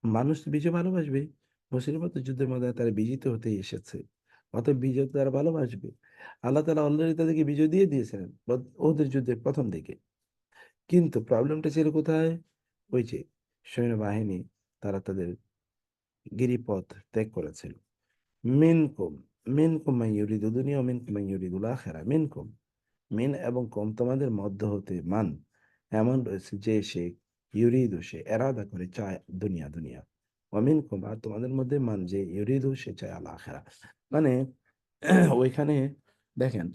B: মানুষ তো বিজয় ভালোবাসবেই। মুসলিমরা যুদ্ধের মধ্যে তারা বিজিত হতেই এসেছে। অতএব বিজয় তো তারা ভালোবাসবে। আল্লাহ তাআলা অলরেডি তাদেরকে বিজয় দিয়ে দিয়েছিলেন ওহুদের যুদ্ধের ১ম দিকে। কিন্তু প্রবলেমটা ছিল কোথায়? ওই যে সৈন্যবাহিনী, তারা তাদের গিরিপথ ত্যাগ করেছিল। মিনকুম, মিনকুম মান ইউরিদু দুনিয়া ওয়া মিনকুম মান ইউরিদুল আখিরা। মিনকুম, মিন এবং কুম তোমাদের মধ্য হতে মান এমন রয়েছে যে সে ইউরিদু সে এরাদা করে চায় দুনিয়া দুনিয়া, ওয়া মিনকুম আর তোমাদের মধ্যে মান যে ইউরিদু সে চায় আল আখিরা। মানে ওইখানে দেখেন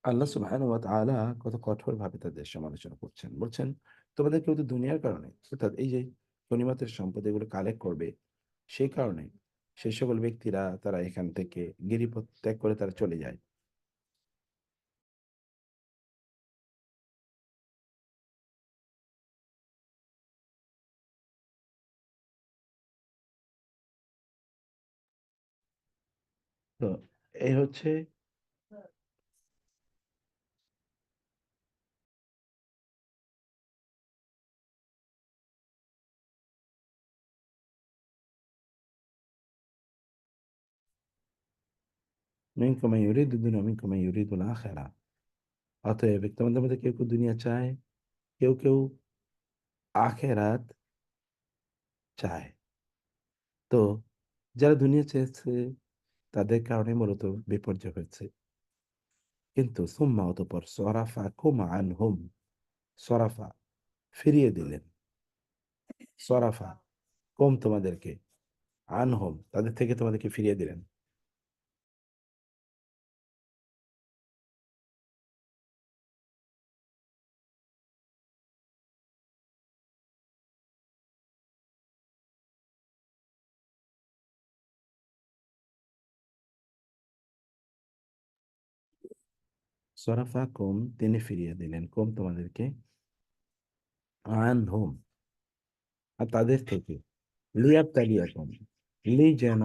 B: আল্লাহ সুবহানাহু ওয়া তাআলা কত কঠোরভাবে তাদের সমালোচনা করছেন। বলছেন তোমাদের কেউ তো দুনিয়ার কারণে, অর্থাৎ এই যে গনিমতের সম্পদ এগুলো কালেক্ট করবে, সেই কারণে সেই সকল ব্যক্তিরা তারা এখান থেকে গিরিপথ ত্যাগ করে তারা চলে যায়। তো এই হচ্ছে মিনকুম মান ইউরিদু দুনিয়া ওয়া মিনকুম মান ইউরিদুল আখিরা। অতএব তোমাদের মধ্যে কেউ কেউ দুনিয়া চায়, কেউ কেউ আখেরাত চায়। তো যারা দুনিয়া চেয়েছে তাদের কারণে মূলত বিপর্যয় হয়েছে। কিন্তু সুম্মা অতঃপর সরাফা কুম আনহুম, সরাফা ফিরিয়ে দিলেন, সরাফা কম তোমাদেরকে, আনহুম তাদের থেকে তোমাদেরকে ফিরিয়ে দিলেন। সরাফা কম তিনি ফিরিয়ে দিলেন, কম তোমাদেরকে, আনহুম আর তাদের থেকে, লিয়াবতালিয়াকুম, যেন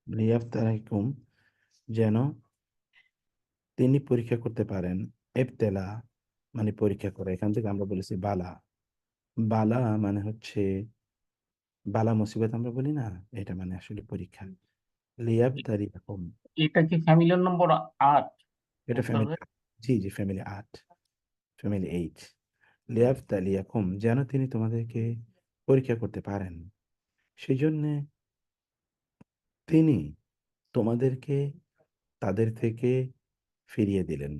B: লিয়াবতালিয়াকুম, যেন তিনি পরীক্ষা করতে পারেন, ইবতিলা মানে পরীক্ষা করা। এখান থেকে আমরা বলেছি বালা। বালা মানে হচ্ছে বালা মুসিবত আমরা বলি না, এটা মানে আসলে পরীক্ষা। লিয়াবতালিয়াকুম,
C: এটা কি ফ্যামিলির নম্বর 8
B: এটা
C: মুস্তাক
B: ফ্যামিলি,
C: ভাই?
B: জি জি ফ্যামিলি 8, ফ্যামিলি 8। লিয়াবতালিয়াকুম, যেন তিনি তোমাদেরকে পরীক্ষা করতে পারেন, সেই জন্য তিনি তোমাদেরকে তাদের থেকে ফিরিয়ে দিলেন।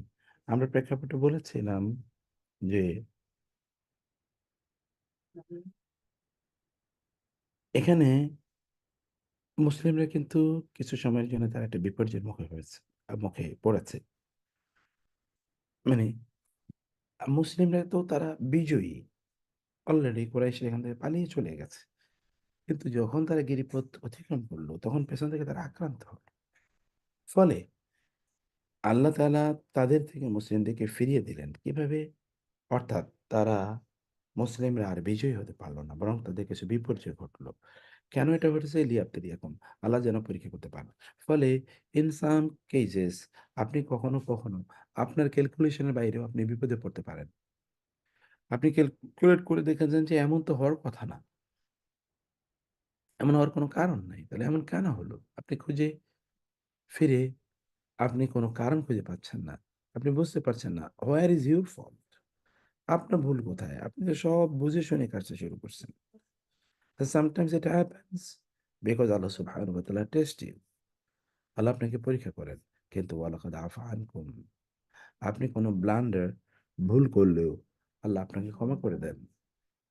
B: আমরা প্রেক্ষাপটে বলেছিলাম যে এখানে মুসলিমরা কিন্তু কিছু সময়ের জন্য তারা একটা বিপর্যয়ের মুখে হয়েছে, মুখে পড়েছে। মানে মুসলিমরা তো তারা বিজয়ী, অলরেডি কুরাইশ এখান থেকে পালিয়ে চলে গেছে। কিন্তু যখন তারা গিরিপথ অতিক্রম করলো, তখন পেছন থেকে তারা আক্রান্ত হলো। ফলে আল্লাহ তাআলা তাদের থেকে মুসলিমদেরকে ফিরিয়ে দিলেন। কিভাবে? অর্থাৎ তারা মুসলিমরা আর বিজয়ী হতে পারলো না, বরং তাদের কিছু বিপর্যয় ঘটলো। কেন এটা ঘটেছে? লিয়াবতালিয়াকুম, আল্লাহ যেন পরীক্ষা করতে পারেন। ফলে ইন সাম কেসেস আপনি কখনো কখনো আপনার ক্যালকুলেশনের বাইরেও আপনি বিপদে পড়তে পারেন। আপনি ক্যালকুলেট করে দেখেছেন যে এমন তো হওয়ার কথা না, এমন হওয়ার কোনো কারণ নাই। তাহলে এমন কেন হলো? আপনি খুঁজে ফিরে আপনি কোনো কারণ খুঁজে পাচ্ছেন না। আপনি বুঝতে পারছেন না হোয়ার ইজ ইউর ফল্ট? আপনার ভুল কোথায়? আপনি তো সব বুঝে শুনে কাজটা শুরু করছেন। Sometimes it happens because Allah subhanahu wa ta'ala test you. আল্লাহ আপনাকে পরীক্ষা করেন। কিন্তু ওয়ালাকাদ আফা আনকুম, আপনি কোনো ব্লান্ডার, ভুল করলেও আল্লাহ আপনাকে ক্ষমা করে দেন।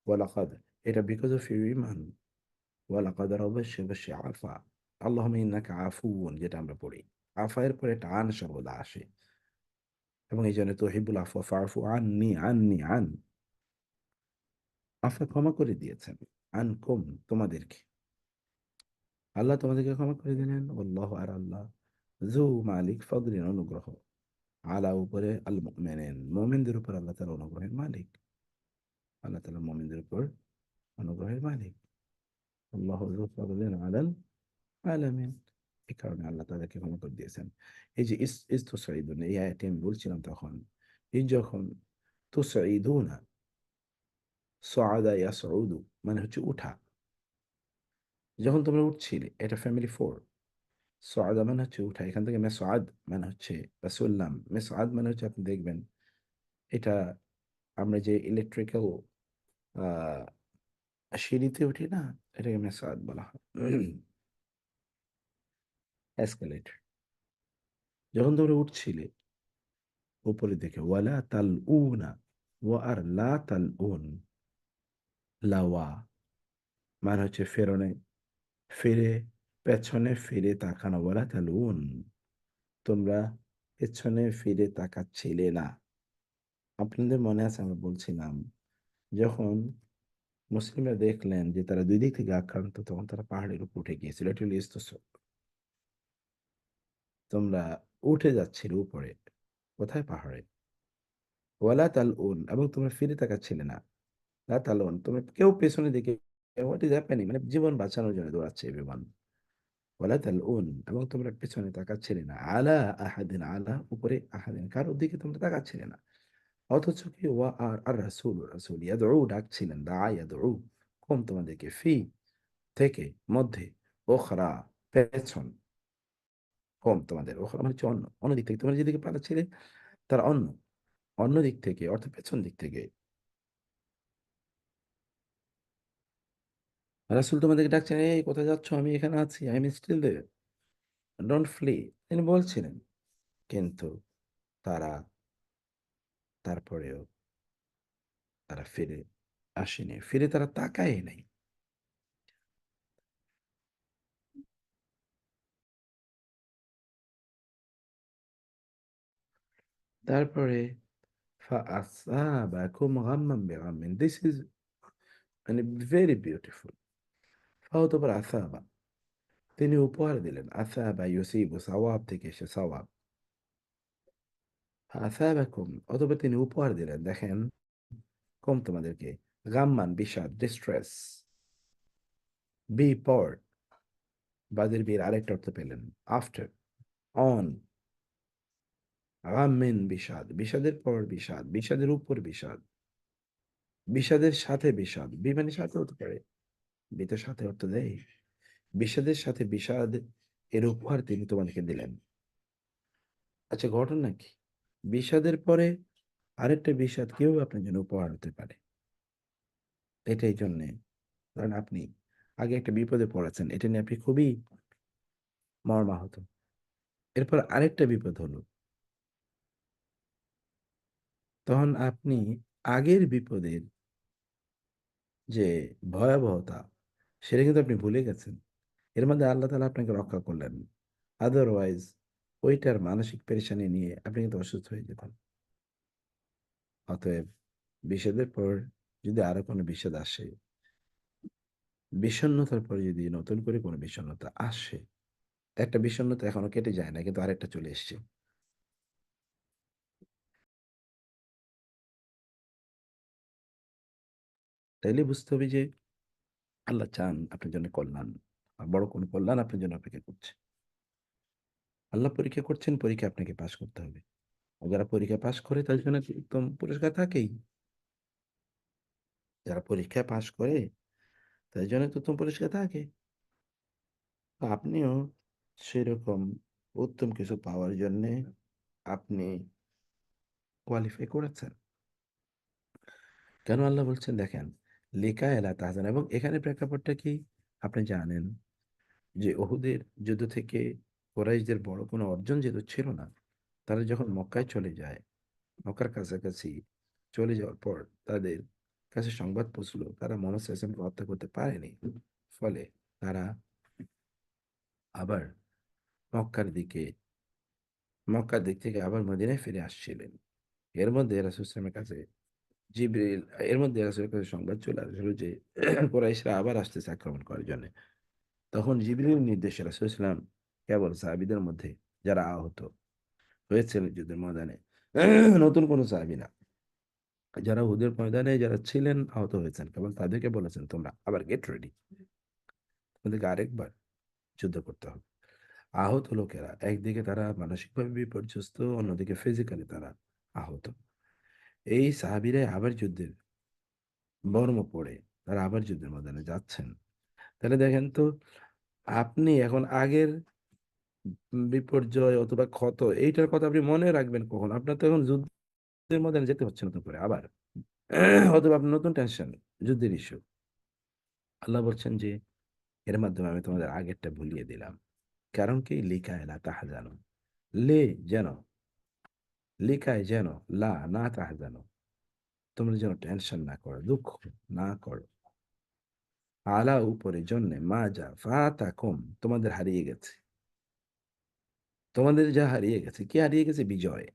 B: ওয়ালাকাদ, এটা বিকজ অফ ইউর ঈমান। ওয়ালাকাদ অবশ্যই অবশ্যই আফা, আল্লাহুম্মা ইন্নাকা আফুউন, যেটা আমরা পড়ি। আফা এর পরে একটা আন সর্বদা আসে, এবং এই জন্য তুহিব্বুল আফওয়া ফা'ফু আন্নি আন্নি আন, আফা ক্ষমা করে দিয়েছেন। আনকুম, তোমাদেরকে। আল্লাহ তোমাদেরকে ক্ষমা করে দিলেন। আল্লাহ, আর আল্লাহ জু মালিক ফদলিন, অনুগ্রহ, আলা উপরে আল মুমিনিন, মুমিনদের উপর আল্লাহ তাআলা অনুগ্রহের মালিক। আল্লাহ তাআলা মুমিনদের উপর অনুগ্রহের মালিক। আল্লাহু যু ফদলিন আলাল আলামিন। এই কারণে আল্লাহ তাদেরকে ক্ষমা করে দিয়েছেন। এই যে ইস্তুসাইদুন, এই আয়াতটি আমি বলছিলাম তখন, এই যখন তুসাইদুনা, সাআদা ইয়াসউদু মানে হচ্ছে উঠা, যখন তোমরা উঠছিলে, এটা ফ্যামিলি 4। সাআদা মানে হচ্ছে উঠা, এখান থেকে মেসআদ মানে হচ্ছে রাসূলুল্লাহ, মেসআদ মানে হচ্ছে আপনি দেখবেন এটা আমরা যে ইলেকট্রিক্যাল সিঁড়িতে উঠি না, এটাকে মেসআদ বলা হয়, এসকেলেটর। যখন তোমরা উঠছিলে উপরে দেখে, ওয়ালা তাল উনা, ওয়া আর লা তাল উন, লাওয়া মানে হচ্ছে ফেরনে, ফিরে, পেছনে ফিরে তাকানো, ওয়ালা তাল উন, তোমরা পেছনে ফিরে তাকাচ্ছিলে না। আপনাদের মনে আছে আমরা বলছিলাম, যখন মুসলিমরা দেখলেন যে তারা দুই দিক থেকে আক্রান্ত, তখন তারা পাহাড়ের উপর উঠে গিয়েছিল। এটা হলো ইস্তিসা। তোমরা উঠে যাচ্ছিলে উপরে, কোথায়? পাহাড়ে। ওয়ালা তালউন, এবং তোমরা ফিরে তাকাচ্ছিলে না। লা তালউন, তোমরা কেউ পেছনের দিকে, হোয়াট ইজ হ্যাপেনিং, মানে জীবন বাঁচানোর জন্য দৌড়াচ্ছে এভরিওয়ান। ওয়ালা তালউন, এবং তোমরা পেছনে তাকাচ্ছিলে না। আলা আহাদিন, আলা উপরে, আহাদিন কারোর দিকে তোমরা তাকাচ্ছিলে না। অথচ কি, ওয়া আর আর রাসূল, রাসূল ইয়াদউ, ডাকছিলেন, দা ইয়াদউ, কম তোমাদেরকে, ফি থেকে, মধ্যে, ওখরা পেছন, কম তোমাদের, ওখরা মানে হচ্ছে অন্য, অন্য দিক থেকে তোমরা যেদিকে পালাচ্ছিলে তার অন্য, অন্য দিক থেকে, অর্থাৎ পেছন দিক থেকে রাসূল তোমাদেরকে ডাকছেন, এই কোথায় যাচ্ছ? আমি এখানে আছি, I am still there, don't flee, তিনি বলছিলেন। কিন্তু তারা, তারপরেও তারা ফিরে আসেনি, ফিরে তারা তাকায় নাই। তারপরে فأصابكم غما بغم, this is মানে very beautiful। ফাওতবার আসাবা, তিনি উপহার দিলেন। আসাবা ইউসিবু, সাওয়াব থেকে এসে সাওয়াব। আসাবাকুম, অথবা তিনি উপহার দিলেন, দেখেন, কম তোমাদেরকে, গাম্মান বিষাদ, ডিস্ট্রেস, বি পর, বাদের বীর আরেকটা অর্থ পেলেন, আফটার, অন, গাম্মিন বিষাদ, বিষাদের পর বিষাদ, বিষাদের উপর বিষাদ, বিষাদের সাথে বিষাদ, মানে সাথে হতে পারে, তো সাথে অর্থ দেয়। বিষাদের সাথে বিষাদ এর উপহার তিনি তোমাদেরকে দিলেন। আচ্ছা, ঘটনা কি? বিষাদের পরে আরেকটা বিষাদ কেউ আপনার জন্য উপহার হতে পারে। এটাই জন্যে, কারণ আপনি আগে একটা বিপদে পড়েছেন, এটা নিয়ে আপনি খুবই মর্মাহত। এরপর আরেকটা বিপদ হলো, তখন আপনি আগের বিপদের যে ভয়াবহতা, সেটা কিন্তু আপনি ভুলে গেছেন। এর মধ্যে আল্লাহ তাআলা আপনাকে রক্ষা করলেন। আদারওয়াইজ ওইটার মানসিক পেরেশানি নিয়ে আপনি কিন্তু অসুস্থ হয়ে যেতেন। অতএব বিষাদের পর যদি আরো কোনো বিষাদ আসে, বিষণ্ণতার পরে যদি নতুন করে কোনো বিষণ্ণতা আসে, একটা বিষণ্ণতা এখনো কেটে যায় না, কিন্তু আরেকটা চলে এসছে, তাইলে বুঝতে হবে যে আল্লাহ চান আপনার জন্য কল্যাণ, আর বড় কোনো কল্যাণ আপনার জন্য অপেক্ষা করছে। আল্লাহ পরীক্ষা করছেন, পরীক্ষা আপনাকে পাশ করতে হবে। আর যারা পরীক্ষা পাশ করে তাদের জন্য উত্তম পুরস্কার থাকেই। যারা পরীক্ষায় পাশ করে তাদের জন্য তো উত্তম পুরস্কার থাকে। তো আপনিও সেরকম উত্তম কিছু পাওয়ার জন্যে আপনি কোয়ালিফাই করেছেন। কেন আল্লাহ বলছেন দেখেন, লিকা এলা তাহজান, এবং এখানে প্রেক্ষাপটটা কি আপনি জানেন যে ওহুদের যুদ্ধ থেকে কুরাইশদের বড় কোনো অর্জন যেহেতু ছিল না, তারা যখন মক্কায় চলে যায়, মক্কার কাছাকাছি চলে যাওয়ার পর তাদের কাছে সংবাদ পৌঁছলো তারা মোহাম্মদ সাল্লাল্লাহু আলাইহি ওয়াসাল্লামকে হত্যা করতে পারেনি। ফলে তারা আবার মক্কার দিকে মক্কার দিক থেকে আবার মদিনায় ফিরে আসছিলেন। এর মধ্যে রাসূল সাল্লাল্লাহু আলাইহি ওয়াসাল্লামের কাছে জিবরিল এর মধ্যে রাসূলের কাছে সংবাদ চলে আসলো যে কুরাইশরা আবার আসতেছে আক্রমণ করার জন্য। তখন জিবরিলের নির্দেশে রাসূল সাল্লাল্লাহু আলাইহি ওয়াসাল্লাম কেবল সাহাবীদের মধ্যে যারা আহত হয়েছিল যুদ্ধের ময়দানে, নতুন কোনো সাহাবী না, যারা উহুদের ময়দানে যারা ছিলেন আহত হয়েছেন, কেবল তাদেরকে বলেছেন তোমরা আবার গেট রেডি, তোমাদেরকে আরেকবার যুদ্ধ করতে হবে। আহত লোকেরা একদিকে তারা মানসিকভাবে বিপর্যস্ত, অন্যদিকে ফিজিক্যালি তারা আহত। এই সাহাবীরাই আবার যুদ্ধের বর্ম পড়ে তারা আবার যুদ্ধের ময়দানে যাচ্ছেন। তাহলে দেখেন তো, আপনি এখন আগের বিপর্যয় অথবা ক্ষত এইটার কথা আপনি মনে রাখবেন কখন? আপনার তো এখন যুদ্ধের ময়দানে যেতে হচ্ছে নতুন করে আবার, অথবা আপনার নতুন টেনশন, যুদ্ধের ইস্যু। আল্লাহ বলছেন যে এর মাধ্যমে আমি তোমাদের আগেরটা ভুলিয়ে দিলাম। কারণ কি? লিখায় লা তাহজানু, লে যেন, লিখায় যেন, লা না তাহজানু, তোমরা যেন টেনশন না করো, দুঃখ না করো, আলা উপরে জন্যে, মা যা ফাতাকুম, তোমাদের হারিয়ে গেছে, তোমাদের যা হারিয়ে গেছে। কি হারিয়ে গেছে? বিজয়।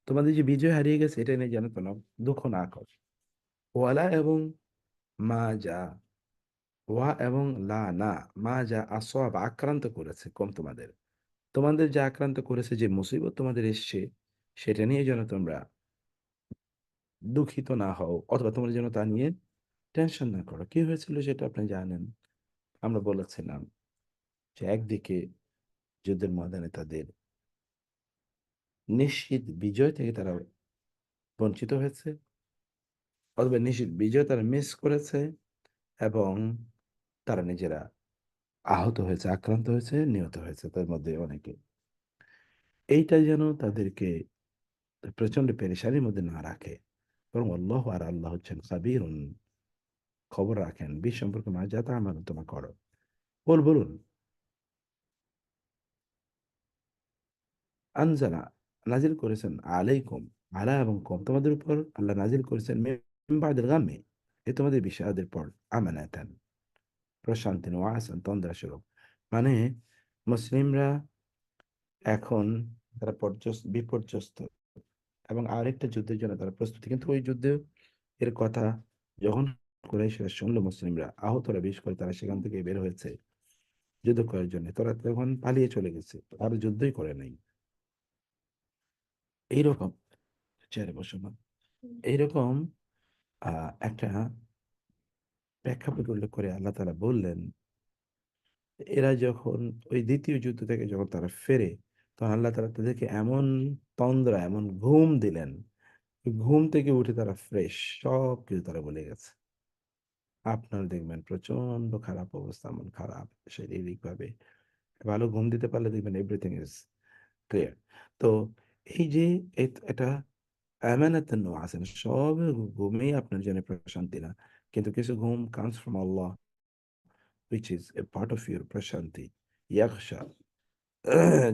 B: তোমাদের যে বিজয় হারিয়ে গেছে এটা নিয়ে যেন কোনো দুঃখ না করো। ওয়ালা এবং মা যা, ওয়া এবং লা না, মা যা আসওয়াব আক্রান্ত করেছে কম তোমাদের, তোমাদের যা আক্রান্ত করেছে, যে মুসিবত তোমাদের এসছে, সেটা নিয়ে যেন তোমরা দুঃখিত না হও, অথবা তোমরা যেন তা নিয়ে টেনশন না করো। কি হয়েছিল সেটা আপনি জানেন। আমরা বলেছিলাম যে একদিকে যুদ্ধের ময়দানে তাদের নিশ্চিত বিজয় থেকে তারা বঞ্চিত হয়েছে, অথবা নিশ্চিত বিজয় তারা মিস করেছে, এবং তারা নিজেরা আহত হয়েছে, আক্রান্ত হয়েছে, নিহত হয়েছে তার মধ্যে অনেকে। এইটা যেন তাদেরকে প্রচন্ড পেরেশানির মধ্যে না রাখে, বরং আল্লাহ, আর আল্লাহ হচ্ছেন খাবীরুন, খবর রাখেন বিষ সম্পর্কে, মা যা তা আমার তোমা করো। বলুন। আনজালা, নাজিল করেছেন, আলাইকুম, আলা এবং কম, তোমাদের উপর আল্লাহ নাজিল করেছেন, মিন বাদিল গাম্মি, এ তোমাদের বিষাদের পর, আমানাতান, প্রশান্তি, ওয়াসান, তন্দ্রা স্বরূপ। মানে মুসলিমরা এখন তারা বিপর্যস্ত, এবং আরেকটা যুদ্ধের জন্য তারা প্রস্তুতি, কিন্তু ওই যুদ্ধে এর কথা যখন কুরাইশরা শুনলো মুসলিমরা আহতরা, বিশেষ করে তারা সেখান থেকে বের হয়েছে যুদ্ধ করার জন্য, তারা তখন পালিয়ে চলে গেছে, আর যুদ্ধই করে নাই। এইরকম চেয়ারে বসো না। এইরকম একটা প্রেক্ষাপট উল্লেখ করে আল্লাহ তাআলা বললেন, এরা যখন ওই দ্বিতীয় যুদ্ধ থেকে যখন তারা ফেরে, তখন আল্লাহ তাআলা তাদেরকে এমন তন্দ্রা, এমন ঘুম দিলেন, ওই ঘুম থেকে উঠে তারা ফ্রেশ, সব কিছু তারা বলে গেছে। আপনার দেখবেন প্রচন্ড খারাপ অবস্থা, মন খারাপ শারীরিক ভাবে, ভালো ঘুম দিতে পারলে দেখবেন এভরিথিং ইজ ক্লিয়ার। তো এই যে এটা আমানাতুন ওয়াসিন, সব ঘুমেই আপনার জন্য প্রশান্তি না, কিন্তু কিছু ঘুম comes from Allah, which is a part of your প্রশান্তি। ইয়াখশা,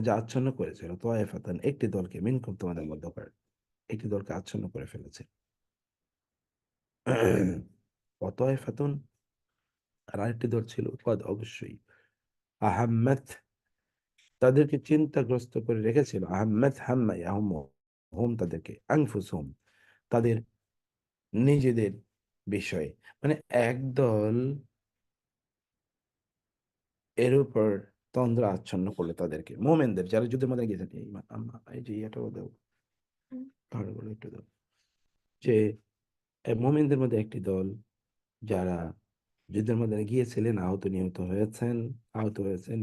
B: যা আচ্ছন্ন করেছিল তায়েফাতান, একটি দলকে মিনকুম, তোমাদের মধ্যকার একটি দলকে আচ্ছন্ন করে ফেলেছে। অতয়েফাতুন, আর আরেকটি দল ছিল কদ, অবশ্যই, আহাম্মাত, তাদেরকে চিন্তাগ্রস্ত করে রেখেছিল, আহাম্মাত হাম্মা ইয়াহুম, হুম তাদেরকে, আনফুসহুম, তাদের নিজেদের বিষয়ে। মানে একদল এর উপর তন্দ্রা আচ্ছন্ন করলো তাদেরকে, মোমেনদের যারা যুদ্ধের মধ্যে গিয়েছেন। এই যে ইয়েটাও দাও, ভাড়াগুলো একটু দাও। যে মোমেনদের মধ্যে একটি দল যারা যুদ্ধের মধ্যে গিয়েছিলেন, আহত নিহত হয়েছেন,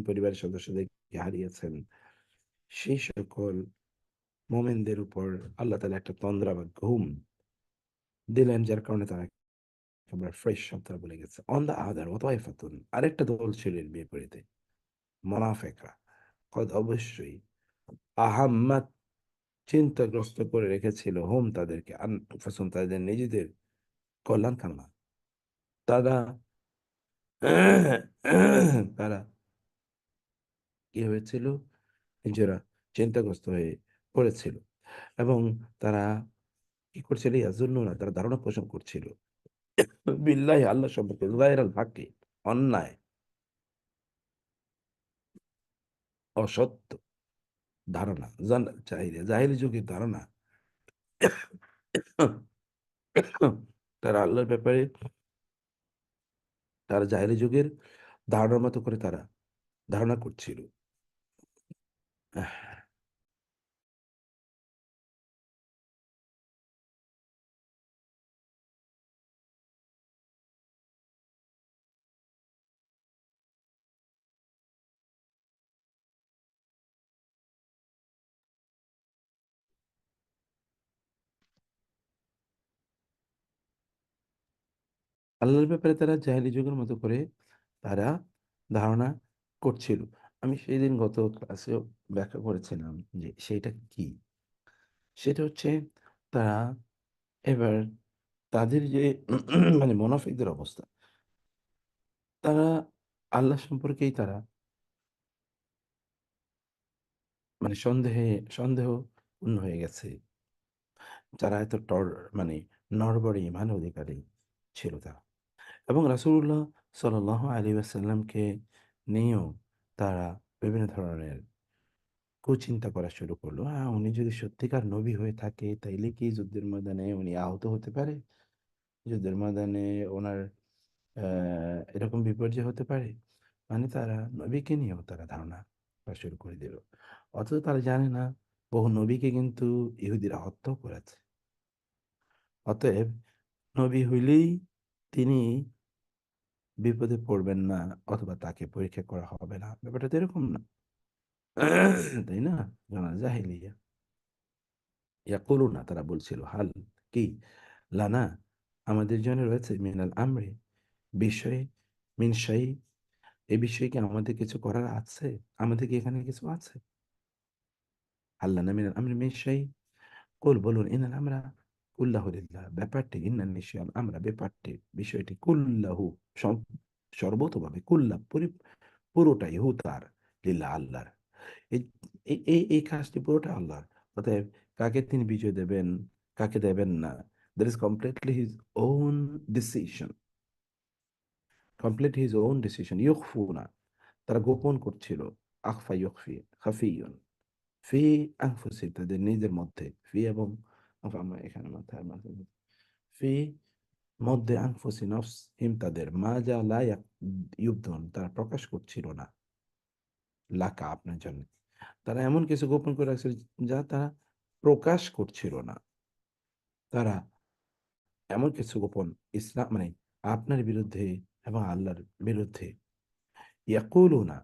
B: পরিবারের সদস্যদেরকে হারিয়েছেন, সেই সকল মোমেনদের উপর আল্লাহ তাআলা একটা তন্দ্রা বা ঘুম দিলেন, যার কারণে তারা একেবারে ফ্রেশ, সব তারা বলে গেছে। অন দা আদার ওয়াতাইফাতুন, আরেকটা দল ছিল এর বিপরীতে, মুনাফিকরা, কদ, অবশ্যই, আহাম্মাত, চিন্তাগ্রস্ত করে রেখেছিল, হুম তাদেরকে, আনফুসুহুম, তাদের নিজেদের কল্যাণ কামনা। তারা তারা কি হয়েছিল, নিজেরা চিন্তাগ্রস্ত হয়ে পড়েছিল, এবং তারা কি করছিল, ইয়াজুন্নুনা, তারা ধারণা পোষণ করছিল, বিল্লাহি, আল্লাহ সম্পর্কে, গায়রাল হাক্কি, অন্যায়, অসত্য ধারণা, জাহিলি যুগের ধারণা। তারা আল্লাহর ব্যাপারে, তারা জাহিলি যুগের ধারণার মতো করে তারা ধারণা করছিল। আল্লাহর ব্যাপারে তারা জাহেলি যুগের মতো করে তারা ধারণা করছিল। আমি সেই দিন গত ক্লাসেও ব্যাখ্যা করেছিলাম যে সেইটা কি। সেটা হচ্ছে, তারা এবার তাদের যে মানে মুনাফিকদের অবস্থা, তারা আল্লাহ সম্পর্কেই তারা মানে সন্দেহ পূর্ণ হয়ে গেছে। যারা এত মানে নড়বড়ে ইমান অধিকারী ছিল তারা, এবং রাসূলুল্লাহ সাল্লাল্লাহু আলাইহি ওয়াসাল্লামকে নিয়েও তারা বিভিন্ন ধরনের কুচিন্তা করা শুরু করলো। উনি যদি সত্যিকার নবী হয়ে থাকে, তাইলে কি যুদ্ধের ময়দানে উনি আহত হতে পারে? যুদ্ধের ময়দানে ওনার এরকম বিপর্যয় হতে পারে? মানে তারা নবীকে নিয়েও তারা ধারণা করা শুরু করে দিল। অথচ তারা জানে না, বহু নবীকে কিন্তু ইহুদিরা হত্যাও করেছে। অতএব নবী হইলেই তিনি বিপদে পড়বেন না, অথবা তাকে পরীক্ষা করা হবে না, ব্যাপারটা তো এরকম না। তাই না? জাহিলিয়া ইয়াকুলুনা, তারা বলছিল, হাল, কি, লানা, আমাদের জন্য রয়েছে, মিনাল আমরি, বিষয়ে, মিন শাই, এই বিষয়ে কি আমাদের কিছু করার আছে? আমাদের কি এখানে কিছু আছে? আল্লাহ না মিনাল আমরি মিন শাই, কুল, বলুন, ইনাল আমরা কুল্লাহু লিল্লাহ, ব্যাপারটি, ইন্নান নিশ্চয়, আমরা ব্যাপারটি, বিষয়টি, কুল্লাহু, সর্বতভাবে, পুরোটাই, হু তার, লিল্লাহ, আল্লাহর। এই এই কাজটি পুরোটা আল্লাহর। অতএব কাকে তিনি বিজয় দেবেন, কাকে দেবেন না, that is completely his own decision, ইউখফুনা, তারা গোপন করছিল, আখফা ইউখফি, খাফিয়ুন, ফি আনফুসিহিম, তাদের নিজের মধ্যে, ফি এবং আমরা এখানে মাথায় মাথায় ফি মধ্যে, আনফুসি, নফসিহিম, তাদের, মা যা লা ইউবদুন, তারা প্রকাশ করছিল না, লাকা, আপনার জন্য। তারা এমন কিছু গোপন করে রাখছিল যা তারা প্রকাশ করছিল না। তারা এমন কিছু গোপন, ইসলাম মানে আপনার বিরুদ্ধে এবং আল্লাহর বিরুদ্ধে, ইয়াকুলুনা,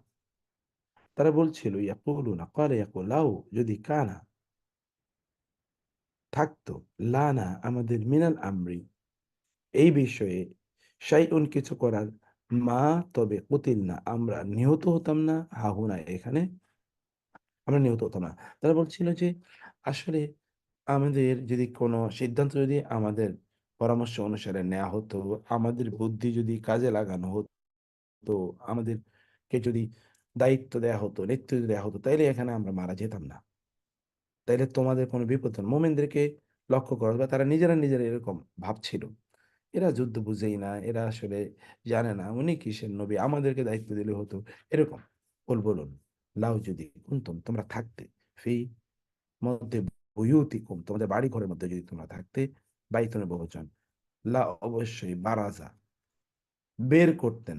B: তারা বলছিল ইয়াকুলুনা ক্বালা ইয়াকুল লাউ যদি কানা থাকতো লানা আমাদের মিনাল আমরি এই বিষয়ে শাইউন কিছু করার মা তবে কুতিল না আমরা নিহত হতাম না হাহুনা এখানে আমরা নিহত হতাম না। তারা বলছিল যে আসলে আমাদের যদি কোনো সিদ্ধান্ত যদি আমাদের পরামর্শ অনুসারে নেওয়া হতো, আমাদের বুদ্ধি যদি কাজে লাগানো হতো, আমাদেরকে যদি দায়িত্ব দেওয়া হতো, নেতৃত্ব দেওয়া হতো, তাইলে এখানে আমরা মারা যেতাম না, তাইলে তোমাদের কোনো বিপদ হতো না। মোমেনদেরকে লক্ষ্য করো বা তারা নিজেরা নিজেরা এরকম ভাবছিল, এরা যুদ্ধ বুঝেই না, এরা আসলে জানে না উনি কিসের নবী, আমাদেরকে দায়িত্ব দিলে হতো, এরকম। বলুন লাউ যদি কুনতুম তোমরা থাকতে ফি মধ্যে বুয়ুতিকুম তোমাদের বাড়ি ঘরের মধ্যে যদি তোমরা থাকতে, বাইতুনের বহুবচন, লা অবশ্যই বারাজা বের করতেন,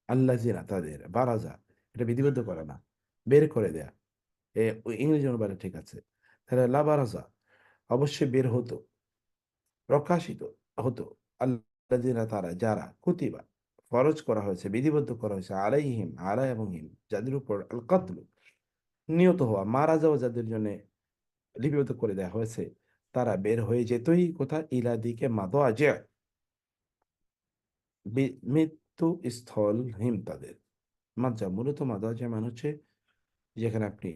B: আল্লাযিনা তাদের, বারাজা এটা বিধিবদ্ধ করে না, বের করে দেয়া, ওই ইংরেজি অনুবাদে ঠিক আছে, তাহলে লা বারাজা অবশ্যই বের হতো, প্রকাশিত হতো, আল্লাযিনা তারা যারা কুতিবা ফরজ করা হয়েছে, বিধিবদ্ধ করা হয়েছে, আলাইহিম আলা এবং হিম যাদের উপর আল কতলু নিহত হওয়া, মারা যাওয়া যাদের জন্য লিপিবদ্ধ করে দেওয়া হয়েছে, তারা বের হয়ে যেতই কোথা ইলা দিকে মাদোয়াজে মৃত্যু স্থল হিম তাদের। মাজ্জা মূলত মাদোয়াজে মানে হচ্ছে যেখানে আপনি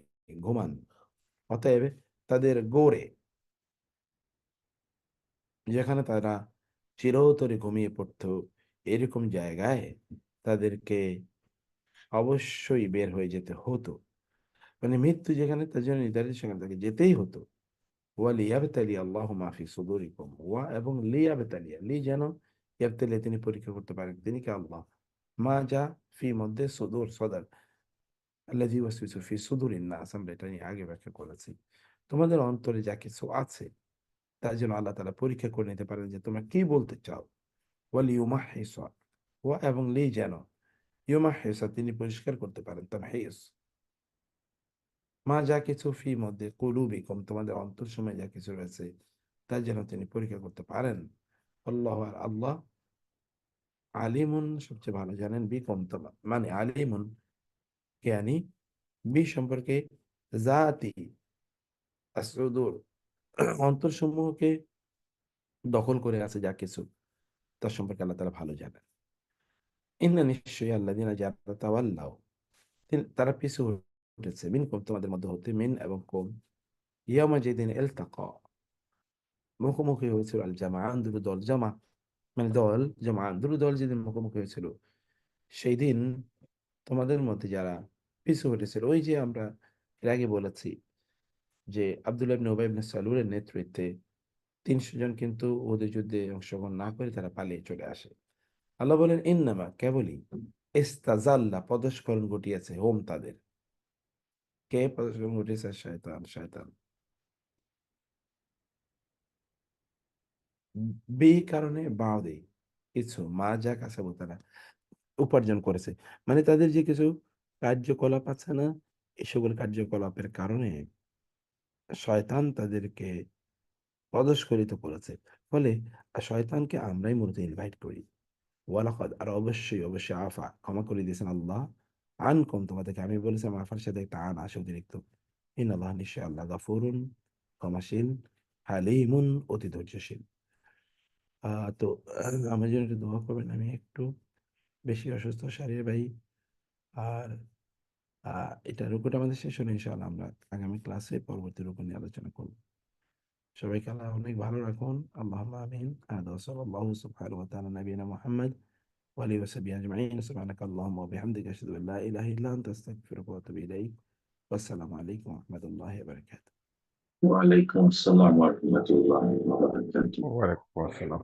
B: ঘুমান, অতএব তাদের গোরে যেখানে তারা চিরতরে ঘুমিয়ে পড়তো, এরকম জায়গায় তাদেরকে অবশ্যই বের হয়ে যেতে হতো। মানে মৃত্যু যেখানে তার জন্য নির্ধারিত সেখানে তাকে যেতেই হতো। ওয়ালিয়াবতালি আল্লাহু মা ফি সুদুরিকুম, ওয়া এবং লিয়াবতালিয়া লি যেন ইয়াবতালিয়া তিনি পরীক্ষা করতে পারেন, তিনি কে আল্লাহ, মা যা ফি মধ্যে সুদূর সদর, আল্লাযী ওয়াসওয়াসু ফি সুদুরিন নাস, আমরা এটা নিয়ে আগে ব্যাখ্যা করেছি। তোমাদের অন্তরে যা কিছু আছে তার জন্য আল্লাহ তাআলা পরীক্ষা করে নিতে পারেন যে তোমরা কি বলতে চাও। ওয়ালিউমাহহিসা, ওয়া এবং লি যেন ইউমাহহিসা তিনি পরিষ্কার করতে পারেন, তামহিস মা যা কিছু ফি মধ্যে কুলুবিকুম তোমাদের অন্তর সময় যা কিছু রয়েছে তার যেন তিনি পরীক্ষা করতে পারেন। আল্লাহ আর আল্লাহ আলিমুন সবচেয়ে ভালো জানেন, বিকুম তোমার মানে আলিমুন জ্ঞানী, বি সম্পর্কে, জাতি আসুদুর অন্তর সমূহকে দখল করে আছে যা কিছু, তার সম্পর্কে আল্লাহ তাআলা ভালো জানেন। ইন্না নিশ্চয়ই আল্লাযিনা যারা তাওয়াল্লাও তারা পিছু হটেছে, মিনকুম তোমাদের মধ্যে হতে, মিন এবং কুম, ইয়াউমা যেদিন ইলতাকা মুখোমুখি হয়েছিল, আল জামাআন দুটো দল, জামা মানে দল, জামাআন দুটো দল যেদিন মুখোমুখি হয়েছিল, সেই দিন তোমাদের মধ্যে যারা পিছু হটেছিল, ওই যে আমরা এর আগে বলেছি যে আব্দুল্লাহ ইবনে উবাই ইবনে সালুলের নেতৃত্বে 300 জন কিন্তু ওদের যুদ্ধে অংশগ্রহণ না করে তারা পালিয়ে চলে আসে। আল্লাহ বলেন ইন্নামা কেবলই ইস্তাজাল্লা পদস্খলন ঘটিয়েছে হোম তাদের, কে পদস্খলন ঘটিয়েছে? শয়তান, শয়তান বে কারণে বাদে কিছু মা যা কাসাবু তারা উপার্জন করেছে, মানে তাদের যে কিছু কার্যকলাপ আছে না, এই সকল কার্যকলাপের কারণে শয়তান তাদেরকে পদস্খলিত করেছে। ফলে শয়তানকে আমরাই মূলত ইনভাইট করি। ওয়ালাকাদ আর অবশ্যই অবশ্যই আফা ক্ষমা করে দিয়েছেন আল্লাহ, আনকুম তোমাদেরকে, আমি বলেছিলাম আফার সাথে একটা আন আসে অতিরিক্ত। ইন্নাল্লাহ নিশ্চয় আল্লাহ গাফুরুন ক্ষমাশীল, হালিমুন অতি ধৈর্যশীল। তো আমার জন্য একটু দোয়া করবেন, আমি একটু বেশি অসুস্থ শারীর ভাই। আর এটা রুকুটা আমাদের শেষ হলে ইনশাআল্লাহ আমরা আগামী ক্লাসে পরবর্তী রুকু নিয়ে আলোচনা করব। সবাইকে আল্লাহ অনেক ভালো রাখুন, আল্লাহুম্মা আমিন। আদা সাল্লাল্লাহু সুবহানাহু ওয়া তাআলা নবিয়ানা মুহাম্মদ ওয়া আলিহি ওয়া সাহবিহি আজমাইন, সুবহানাকা আল্লাহুম্মা ওয়া বিহামদিকা আশহাদু আন লা ইলাহা ইল্লা আনতা আস্তাগফিরুকা ওয়া আতুবু ইলাইক। ওয়াসসালামু আলাইকুম ওয়া রাহমাতুল্লাহি ওয়া বারাকাতুহু।
A: ওয়ালাইকুম আসসালাম ওয়া রাহমাতুল্লাহি ওয়া বারাকাতুহু।
B: ওয়া আলাইকুম আসসালাম।